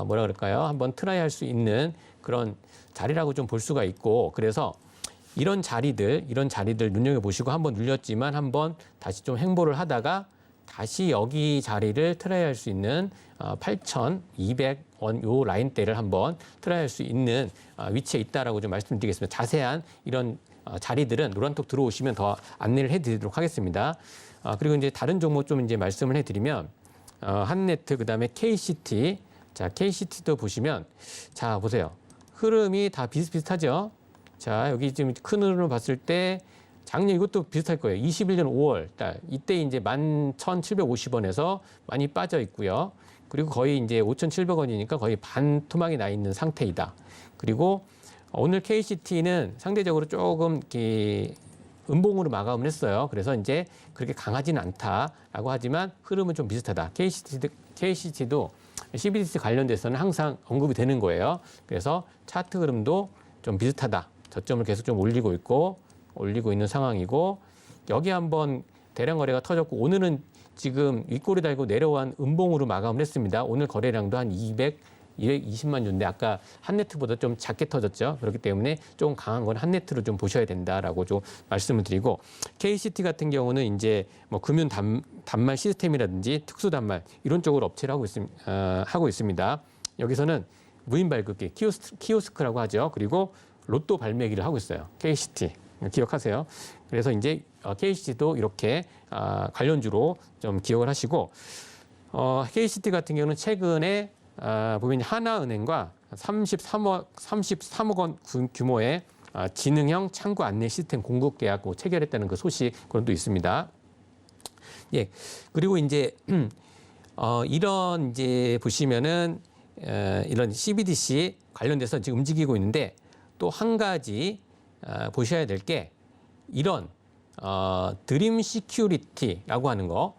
뭐라 그럴까요? 한번 트라이 할 수 있는 그런 자리라고 좀 볼 수가 있고, 그래서 이런 자리들 눈여겨보시고 한번 눌렸지만 한번 다시 좀 횡보를 하다가 다시 여기 자리를 트라이 할 수 있는 8,200원 요 라인대를 한번 트라이 할 수 있는 위치에 있다라고 좀 말씀드리겠습니다. 자세한 이런 자리들은 노란톡 들어오시면 더 안내를 해드리도록 하겠습니다. 그리고 이제 다른 종목 좀 이제 말씀을 해드리면 한네트 그다음에 KCT, 자 KCT도 보시면 자 보세요. 흐름이 다 비슷비슷하죠. 자, 여기 지금 큰 흐름을 봤을 때 작년 이것도 비슷할 거예요. 21년 5월 달 이때 이제 11,750원에서 많이 빠져 있고요. 그리고 거의 이제 5,700원이니까 거의 반 토막이 나 있는 상태이다. 그리고 오늘 KCT는 상대적으로 조금 음봉으로 마감을 했어요. 그래서 이제 그렇게 강하지는 않다라고 하지만 흐름은 좀 비슷하다. KCT도 CBDC 관련돼서는 항상 언급이 되는 거예요. 그래서 차트 흐름도 좀 비슷하다. 저점을 계속 좀 올리고 있는 상황이고, 여기 한번 대량 거래가 터졌고, 오늘은 지금 윗꼬리 달고 내려온 음봉으로 마감을 했습니다. 오늘 거래량도 한 220만 주인데 아까 한네트보다 좀 작게 터졌죠. 그렇기 때문에 좀 강한 건 한네트로 좀 보셔야 된다라고 좀 말씀을 드리고, KCT 같은 경우는 이제 뭐 금융 단말 시스템이라든지 특수 단말 이런 쪽으로 업체를 하고 있습니다. 여기서는 무인 발급기 키오스크라고 하죠. 그리고 로또 발매기를 하고 있어요. KCT 기억하세요. 그래서 이제 KCT도 이렇게 관련주로 좀 기억을 하시고, KCT 같은 경우는 최근에 보면 하나은행과 33억 원 규모의 지능형 창구 안내 시스템 공급 계약 체결했다는 그 소식 그런 또 있습니다. 예, 그리고 이제 이런 이제 보시면은 이런 CBDC 관련돼서 지금 움직이고 있는데, 또 한 가지 보셔야 될 게 이런 드림 시큐리티라고 하는 거.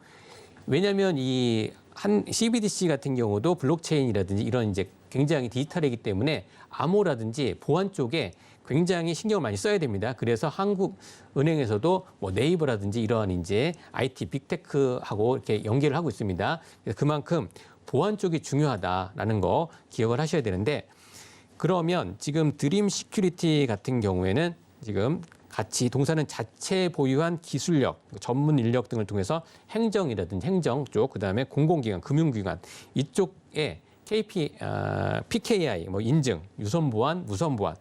왜냐하면 이 한 CBDC 같은 경우도 블록체인이라든지 이런 이제 굉장히 디지털이기 때문에 암호라든지 보안 쪽에 굉장히 신경을 많이 써야 됩니다. 그래서 한국은행에서도 뭐 네이버라든지 이러한 이제 IT 빅테크하고 이렇게 연계를 하고 있습니다. 그래서 그만큼 보안 쪽이 중요하다라는 거 기억을 하셔야 되는데, 그러면 지금 드림 시큐리티 같은 경우에는 지금 같이 동사는 자체 보유한 기술력, 전문 인력 등을 통해서 행정이라든지 행정 쪽, 그다음에 공공기관, 금융기관 이쪽에 PKI, 뭐 인증, 유선 보안, 무선 보안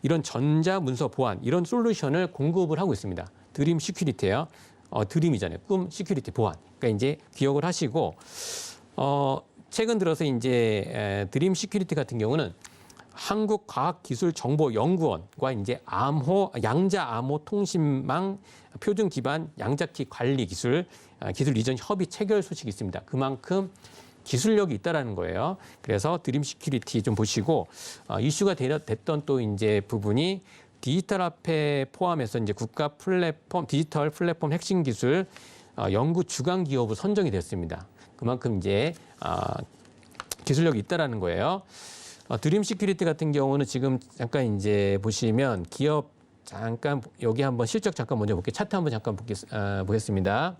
이런 전자 문서 보안 이런 솔루션을 공급을 하고 있습니다. 드림 시큐리티예요. 드림이잖아요. 꿈 시큐리티 보안. 그러니까 이제 기억을 하시고 최근 들어서 이제 드림 시큐리티 같은 경우는 한국과학기술정보연구원과 이제 양자 암호 통신망 표준 기반 양자키 관리 기술 이전 협의 체결 소식이 있습니다. 그만큼 기술력이 있다라는 거예요. 그래서 드림 시큐리티 좀 보시고 이슈가 됐던 또 이제 부분이 디지털 화폐 포함해서 이제 국가 플랫폼 디지털 플랫폼 핵심 기술 연구 주간 기업으로 선정이 됐습니다. 그만큼 이제 기술력이 있다라는 거예요. 드림 시큐리티 같은 경우는 지금 잠깐 이제 보시면 기업 잠깐 여기 한번 실적 잠깐 먼저 볼게요. 차트 한번 잠깐 보겠습니다.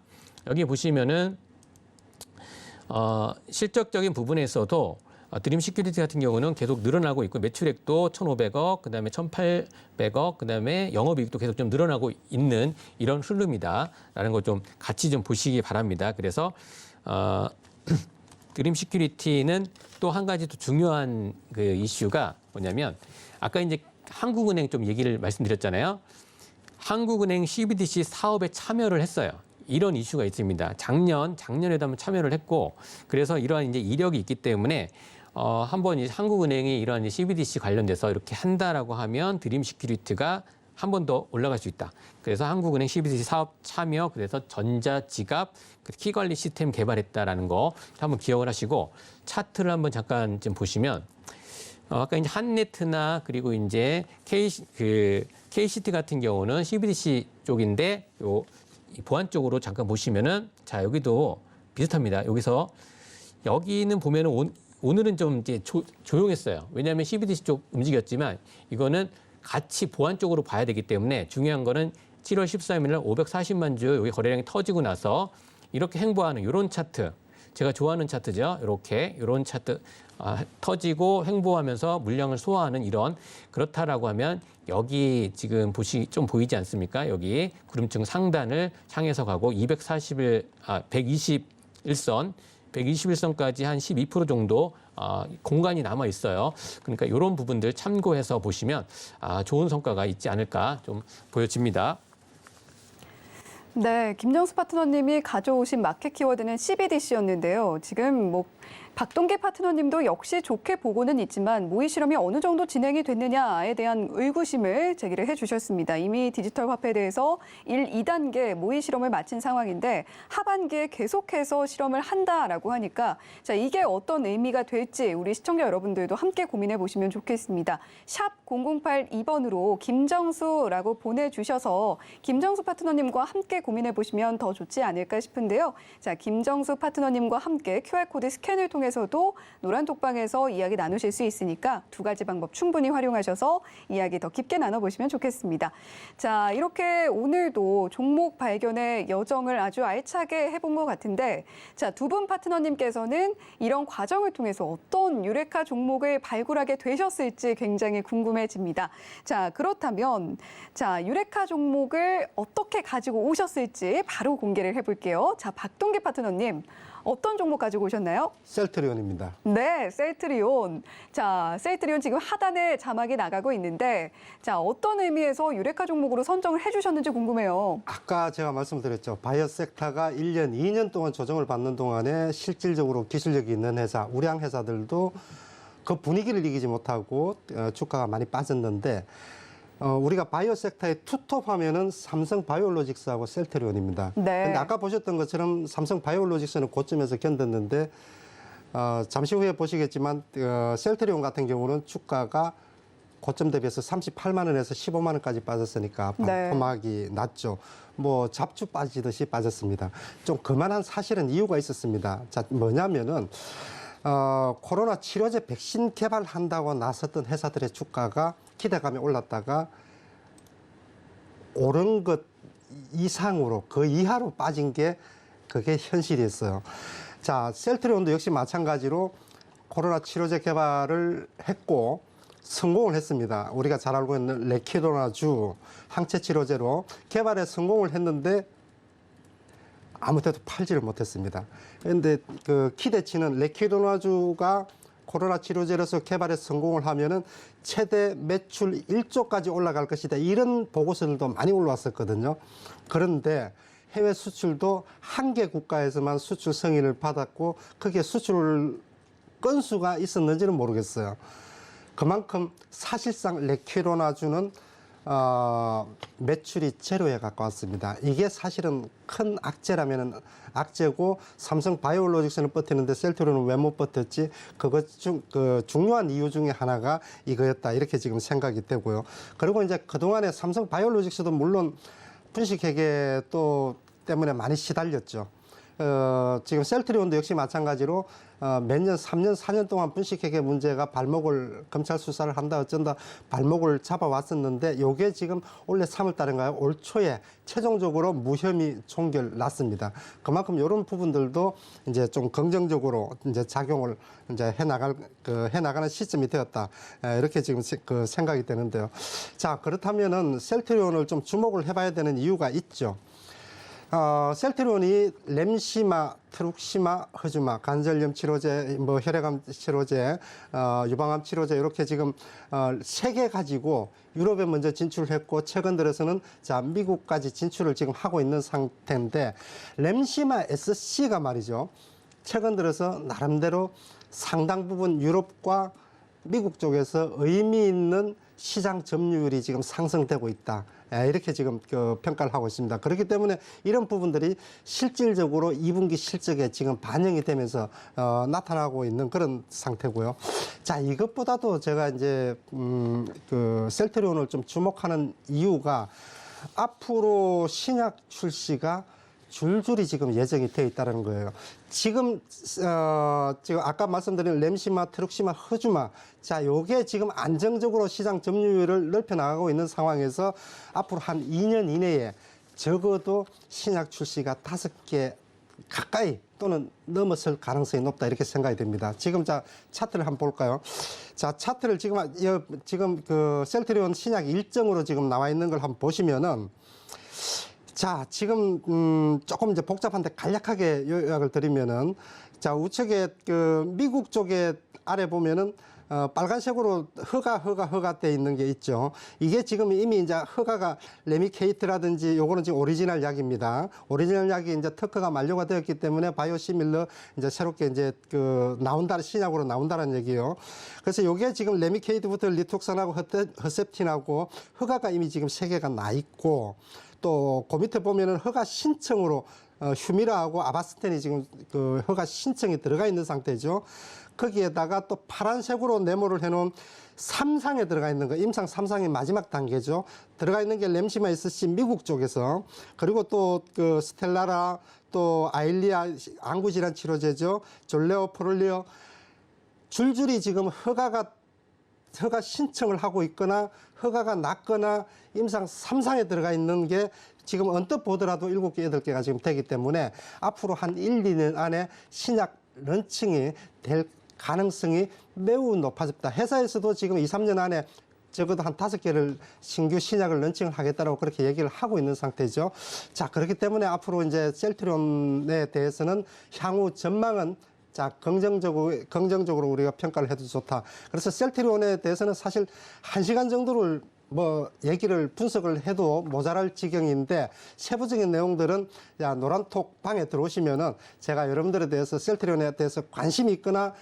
여기 보시면은 실적적인 부분에서도 드림 시큐리티 같은 경우는 계속 늘어나고 있고 매출액도 1,500억, 그다음에 1,800억, 그다음에 영업이익도 계속 좀 늘어나고 있는 이런 흐름이다라는 거 좀 같이 좀 보시기 바랍니다. 그래서 드림 시큐리티는 또 한 가지 또 중요한 그 이슈가 뭐냐면 아까 이제 한국은행 좀 얘기를 말씀드렸잖아요. 한국은행 CBDC 사업에 참여를 했어요. 이런 이슈가 있습니다. 작년에도 한번 참여를 했고, 그래서 이러한 이제 이력이 있기 때문에 한번 이제 한국은행이 이러한 이제 CBDC 관련돼서 이렇게 한다라고 하면 드림 시큐리티가 한 번 더 올라갈 수 있다. 그래서 한국은행 CBDC 사업 참여, 그래서 전자지갑 키관리 시스템 개발했다라는 거 한번 기억을 하시고 차트를 한번 잠깐 좀 보시면 아까 이제 한네트나 그리고 이제 KCT 같은 경우는 CBDC 쪽인데 이 보안 쪽으로 잠깐 보시면은 자 여기도 비슷합니다. 여기는 보면은 오늘은 좀 이제 조용했어요. 왜냐하면 CBDC 쪽 움직였지만 이거는 같이 보안 쪽으로 봐야 되기 때문에 중요한 거는 7월 13일 날 540만 주 여기 거래량이 터지고 나서 이렇게 횡보하는 이런 차트, 제가 좋아하는 차트죠. 이런 차트 터지고 횡보하면서 물량을 소화하는 이런, 그렇다라고 하면 여기 지금 좀 보이지 않습니까? 여기 구름층 상단을 향해서 가고 121선까지 한 12% 정도 공간이 남아 있어요. 그러니까 이런 부분들 참고해서 보시면 좋은 성과가 있지 않을까 좀 보여집니다. 네, 김정수 파트너님이 가져오신 마켓 키워드는 CBDC였는데요. 지금 박동계 파트너님도 역시 좋게 보고는 있지만 모의 실험이 어느 정도 진행이 됐느냐에 대한 의구심을 제기를 해주셨습니다. 이미 디지털 화폐에 대해서 1, 2단계 모의 실험을 마친 상황인데 하반기에 계속해서 실험을 한다라고 하니까 자 이게 어떤 의미가 될지 우리 시청자 여러분들도 함께 고민해 보시면 좋겠습니다. 샵 0082번으로 김정수라고 보내주셔서 김정수 파트너님과 함께 고민해 보시면 더 좋지 않을까 싶은데요. 자, 김정수 파트너님과 함께 QR코드 스캔을 통해서도 노란톡방에서 이야기 나누실 수 있으니까 두 가지 방법 충분히 활용하셔서 이야기 더 깊게 나눠보시면 좋겠습니다. 자, 이렇게 오늘도 종목 발견의 여정을 아주 알차게 해본 것 같은데 자, 두 분 파트너님께서는 이런 과정을 통해서 어떤 유레카 종목을 발굴하게 되셨을지 굉장히 궁금해집니다. 자, 그렇다면 자, 유레카 종목을 어떻게 가지고 오셨을지 바로 공개를 해볼게요. 자, 박동계 파트너님. 어떤 종목 가지고 오셨나요? 셀트리온입니다. 네, 셀트리온. 자, 셀트리온 지금 하단에 자막이 나가고 있는데 자, 어떤 의미에서 유레카 종목으로 선정을 해주셨는지 궁금해요. 아까 제가 말씀드렸죠. 바이오 섹터가 1년, 2년 동안 조정을 받는 동안에 실질적으로 기술력이 있는 회사, 우량 회사들도 그 분위기를 이기지 못하고 주가가 많이 빠졌는데 우리가 바이오 섹터의 투톱 하면은 삼성 바이오로직스하고 셀트리온입니다. 네. 근데 아까 보셨던 것처럼 삼성 바이오로직스는 고점에서 견뎠는데 잠시 후에 보시겠지만 셀트리온 같은 경우는 주가가 고점 대비해서 38만 원에서 15만 원까지 빠졌으니까 반토막이 났죠. 뭐 잡주 빠지듯이 빠졌습니다. 좀 그만한 사실은 이유가 있었습니다. 자, 뭐냐면은 코로나 치료제 백신 개발한다고 나섰던 회사들의 주가가 기대감이 올랐다가 오른 것 이상으로 그 이하로 빠진 게 그게 현실이었어요. 자, 셀트리온도 역시 마찬가지로 코로나 치료제 개발을 했고 성공을 했습니다. 우리가 잘 알고 있는 레키도나주 항체 치료제로 개발에 성공을 했는데 아무 데도 팔지를 못했습니다. 그런데 그 기대치는 레키도나주가 코로나 치료제로서 개발에 성공을 하면은 최대 매출 1조까지 올라갈 것이다. 이런 보고서들도 많이 올라왔었거든요. 그런데 해외 수출도 한 개 국가에서만 수출 승인을 받았고 그게 수출 건수가 있었는지는 모르겠어요. 그만큼 사실상 레키도나주는 매출이 제로에 가까웠습니다. 이게 사실은 큰 악재라면 악재고 삼성 바이오로직스는 버티는데 셀트리온은 왜 못 버텼지? 그 중요한 이유 중에 하나가 이거였다. 이렇게 지금 생각이 되고요. 그리고 이제 그동안에 삼성 바이오로직스도 물론 분식회계 또 때문에 많이 시달렸죠. 지금 셀트리온도 역시 마찬가지로 몇 년, 3년, 4년 동안 분식회계 문제가 발목을 검찰 수사를 한다 어쩐다 발목을 잡아왔었는데 요게 지금 올해 3월 달인가요? 올 초에 최종적으로 무혐의 종결 났습니다. 그만큼 이런 부분들도 이제 좀 긍정적으로 이제 작용을 이제 해나가는 시점이 되었다. 이렇게 지금 그 생각이 되는데요. 자, 그렇다면은 셀트리온을 좀 주목을 해봐야 되는 이유가 있죠. 셀트리온이 렘시마, 트룩시마, 허주마, 관절염 치료제, 뭐 혈액암 치료제, 유방암 치료제 이렇게 지금 3개 가지고 유럽에 먼저 진출했고 최근 들어서는 자 미국까지 진출을 지금 하고 있는 상태인데 렘시마 SC가 말이죠. 최근 들어서 나름대로 상당 부분 유럽과 미국 쪽에서 의미 있는 시장 점유율이 지금 상승되고 있다. 이렇게 지금 평가를 하고 있습니다. 그렇기 때문에 이런 부분들이 실질적으로 2분기 실적에 지금 반영이 되면서 나타나고 있는 그런 상태고요. 자, 이것보다도 제가 이제 그 셀트리온을 좀 주목하는 이유가 앞으로 신약 출시가 줄줄이 지금 예정이 되어 있다는 거예요. 지금 아까 말씀드린 렘시마, 트룩시마, 허주마, 자, 요게 지금 안정적으로 시장 점유율을 넓혀 나가고 있는 상황에서 앞으로 한 2년 이내에 적어도 신약 출시가 5개 가까이 또는 넘어설 가능성이 높다 이렇게 생각이 됩니다. 지금 자 차트를 한번 볼까요? 자, 차트를 지금 그 셀트리온 신약 일정으로 지금 나와 있는 걸 한번 보시면은. 자, 지금 조금 이제 복잡한데 간략하게 요약을 드리면은 자, 우측에 그 미국 쪽에 아래 보면은 빨간색으로 허가 돼 있는 게 있죠. 이게 지금 이미 이제 허가가 레미케이트라든지 요거는 지금 오리지널 약입니다. 오리지널 약이 이제 특허가 만료가 되었기 때문에 바이오시밀러 이제 새롭게 이제 그 신약으로 나온다는 얘기예요. 그래서 요게 지금 레미케이트부터 리톡산하고 허셉틴하고 허가가 이미 지금 3개가 나 있고 또 그 밑에 보면은 허가 신청으로 휴미라하고 아바스텐이 지금 그 허가 신청이 들어가 있는 상태죠. 거기에다가 또 파란색으로 네모를 해놓은 3상에 들어가 있는 거, 임상 3상의 마지막 단계죠. 들어가 있는 게 렘시마 SC 미국 쪽에서 그리고 또 그 스텔라라 또 아일리아 안구질환 치료제죠. 졸레오 프롤리오 줄줄이 지금 허가 신청을 하고 있거나 허가가 났거나 임상 3상에 들어가 있는 게 지금 언뜻 보더라도 7개, 8개가 지금 되기 때문에 앞으로 한 1, 2년 안에 신약 런칭이 될 가능성이 매우 높아졌다. 회사에서도 지금 2, 3년 안에 적어도 한 5개를 신규 신약을 런칭을 하겠다라고 그렇게 얘기를 하고 있는 상태죠. 자, 그렇기 때문에 앞으로 이제 셀트리온에 대해서는 향후 전망은 자, 긍정적으로 우리가 평가를 해도 좋다. 그래서 셀트리온에 대해서는 사실 1시간 정도를 얘기를 분석을 해도 모자랄 지경인데 세부적인 내용들은 노란톡 방에 들어오시면은 제가 여러분들에 대해서 셀트리온에 대해서 관심이 있거나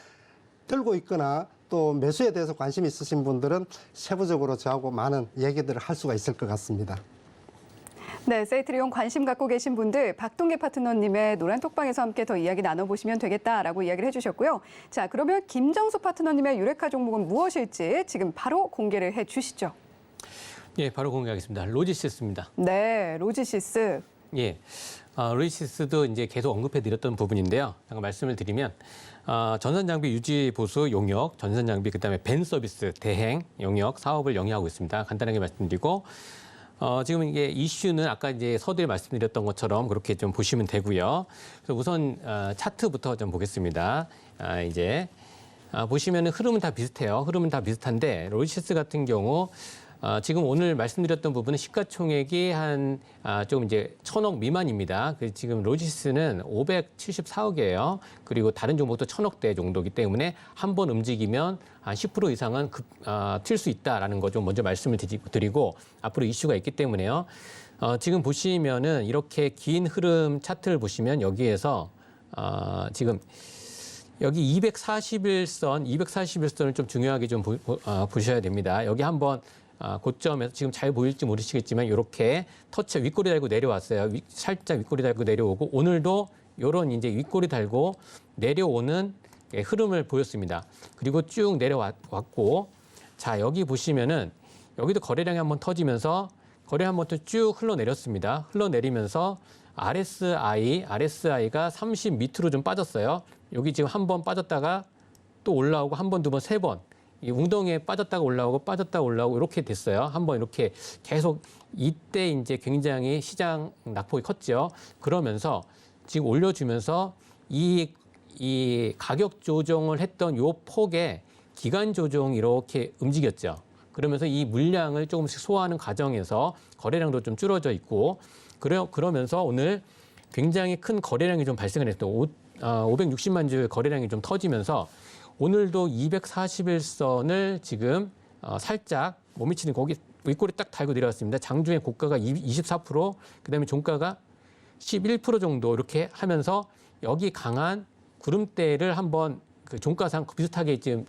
들고 있거나 또 매수에 대해서 관심이 있으신 분들은 세부적으로 저하고 많은 얘기들을 할 수가 있을 것 같습니다. 네, 셀트리온 관심 갖고 계신 분들 박동계 파트너님의 노란톡방에서 함께 더 이야기 나눠보시면 되겠다라고 이야기를 해주셨고요. 자, 그러면 김정수 파트너님의 유레카 종목은 무엇일지 지금 바로 공개를 해주시죠. 예, 바로 공개하겠습니다. 로지시스입니다. 네, 로지시스. 예. 로지시스도 이제 계속 언급해 드렸던 부분인데요. 잠깐 말씀을 드리면 전산 장비 유지 보수 용역, 전산 장비 그다음에 밴 서비스 대행 용역 사업을 영위하고 있습니다. 간단하게 말씀드리고 지금 이게 이슈는 아까 이제 서두에 말씀드렸던 것처럼 그렇게 좀 보시면 되고요. 그래서 우선 차트부터 좀 보겠습니다. 이제 보시면은 흐름은 다 비슷해요. 흐름은 다 비슷한데 로지시스 같은 경우 지금 오늘 말씀드렸던 부분은 시가총액이 한 좀 이제 1,000억 미만입니다. 지금 로지시스는 574억이에요. 그리고 다른 종목도 1,000억대 정도이기 때문에 한 번 움직이면 한 10% 이상은 튈 수 있다라는 거 좀 먼저 말씀을 드리고 앞으로 이슈가 있기 때문에요. 지금 보시면은 이렇게 긴 흐름 차트를 보시면 여기에서 지금 여기 241선을 좀 중요하게 좀 보셔야 됩니다. 여기 한번 고점에서 지금 잘 보일지 모르시겠지만 이렇게 터치 윗꼬리 달고 내려왔어요. 살짝 윗꼬리 달고 내려오고 오늘도 이런 이제 윗꼬리 달고 내려오는 흐름을 보였습니다. 그리고 쭉 내려왔고 자 여기 보시면은 여기도 거래량이 한번 터지면서 거래 한번 또 쭉 흘러내렸습니다. 흘러내리면서 RSI가 30 밑으로 좀 빠졌어요. 여기 지금 한 번 빠졌다가 또 올라오고 한 번, 두 번, 세 번. 이 웅덩이에 빠졌다가 올라오고 이렇게 됐어요. 한번 이렇게 계속 이때 이제 굉장히 시장 낙폭이 컸죠. 그러면서 지금 올려주면서 이 가격 조정을 했던 요 폭의 기간 조정이 이렇게 움직였죠. 그러면서 이 물량을 조금씩 소화하는 과정에서 거래량도 좀 줄어져 있고 그러면서 오늘 굉장히 큰 거래량이 좀 발생을 했던 560만 주의 거래량이 좀 터지면서 오늘도 241선을 지금 살짝 못 미치는 거기 윗꼬리 딱 달고 내려왔습니다. 장중에 고가가 24%, 그다음에 종가가 11% 정도 이렇게 하면서 여기 강한 구름대를 한번 그 종가상 비슷하게 지금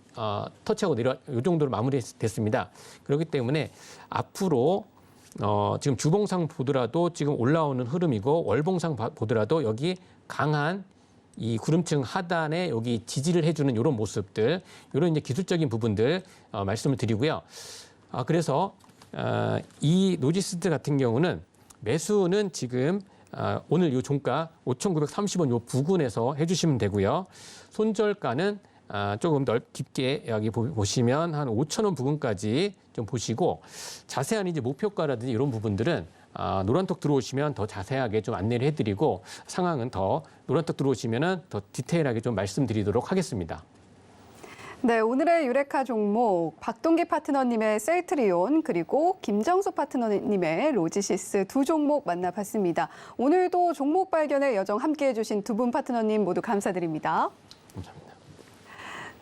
터치하고 이 정도로 마무리됐습니다. 그렇기 때문에 앞으로 지금 주봉상 보더라도 지금 올라오는 흐름이고 월봉상 보더라도 여기 강한 이 구름층 하단에 여기 지지를 해주는 이런 모습들, 이런 이제 기술적인 부분들 말씀을 드리고요. 그래서 이 로지시스 같은 경우는 매수는 지금 오늘 이 종가 5,930원 요 부근에서 해주시면 되고요. 손절가는 조금 깊게 여기 보시면 한 5,000원 부근까지 좀 보시고 자세한 이제 목표가라든지 이런 부분들은 노란톡 들어오시면 더 자세하게 좀 안내를 해드리고 상황은 더 노란톡 들어오시면은 더 디테일하게 좀 말씀드리도록 하겠습니다. 네, 오늘의 유레카 종목 박동기 파트너님의 셀트리온 그리고 김정수 파트너님의 로지시스 두 종목 만나봤습니다. 오늘도 종목 발견에 여정 함께해 주신 두 분 파트너님 모두 감사드립니다. 감사합니다.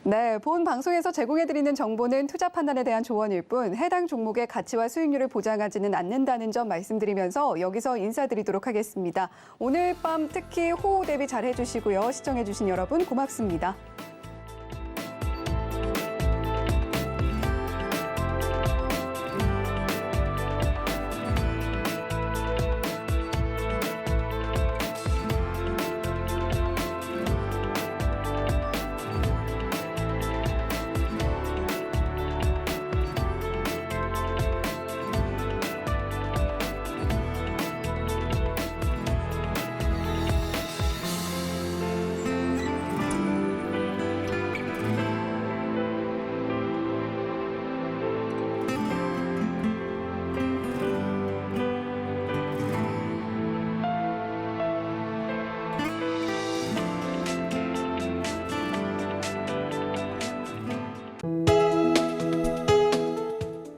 네, 본 방송에서 제공해드리는 정보는 투자 판단에 대한 조언일 뿐 해당 종목의 가치와 수익률을 보장하지는 않는다는 점 말씀드리면서 여기서 인사드리도록 하겠습니다. 오늘 밤 특히 호우 대비 잘 해주시고요. 시청해주신 여러분 고맙습니다.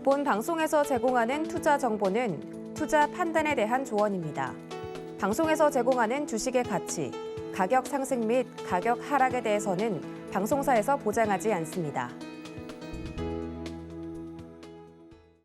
본 방송에서 제공하는 투자 정보는 투자 판단에 대한 조언입니다. 방송에서 제공하는 주식의 가치, 가격 상승 및 가격 하락에 대해서는 방송사에서 보장하지 않습니다.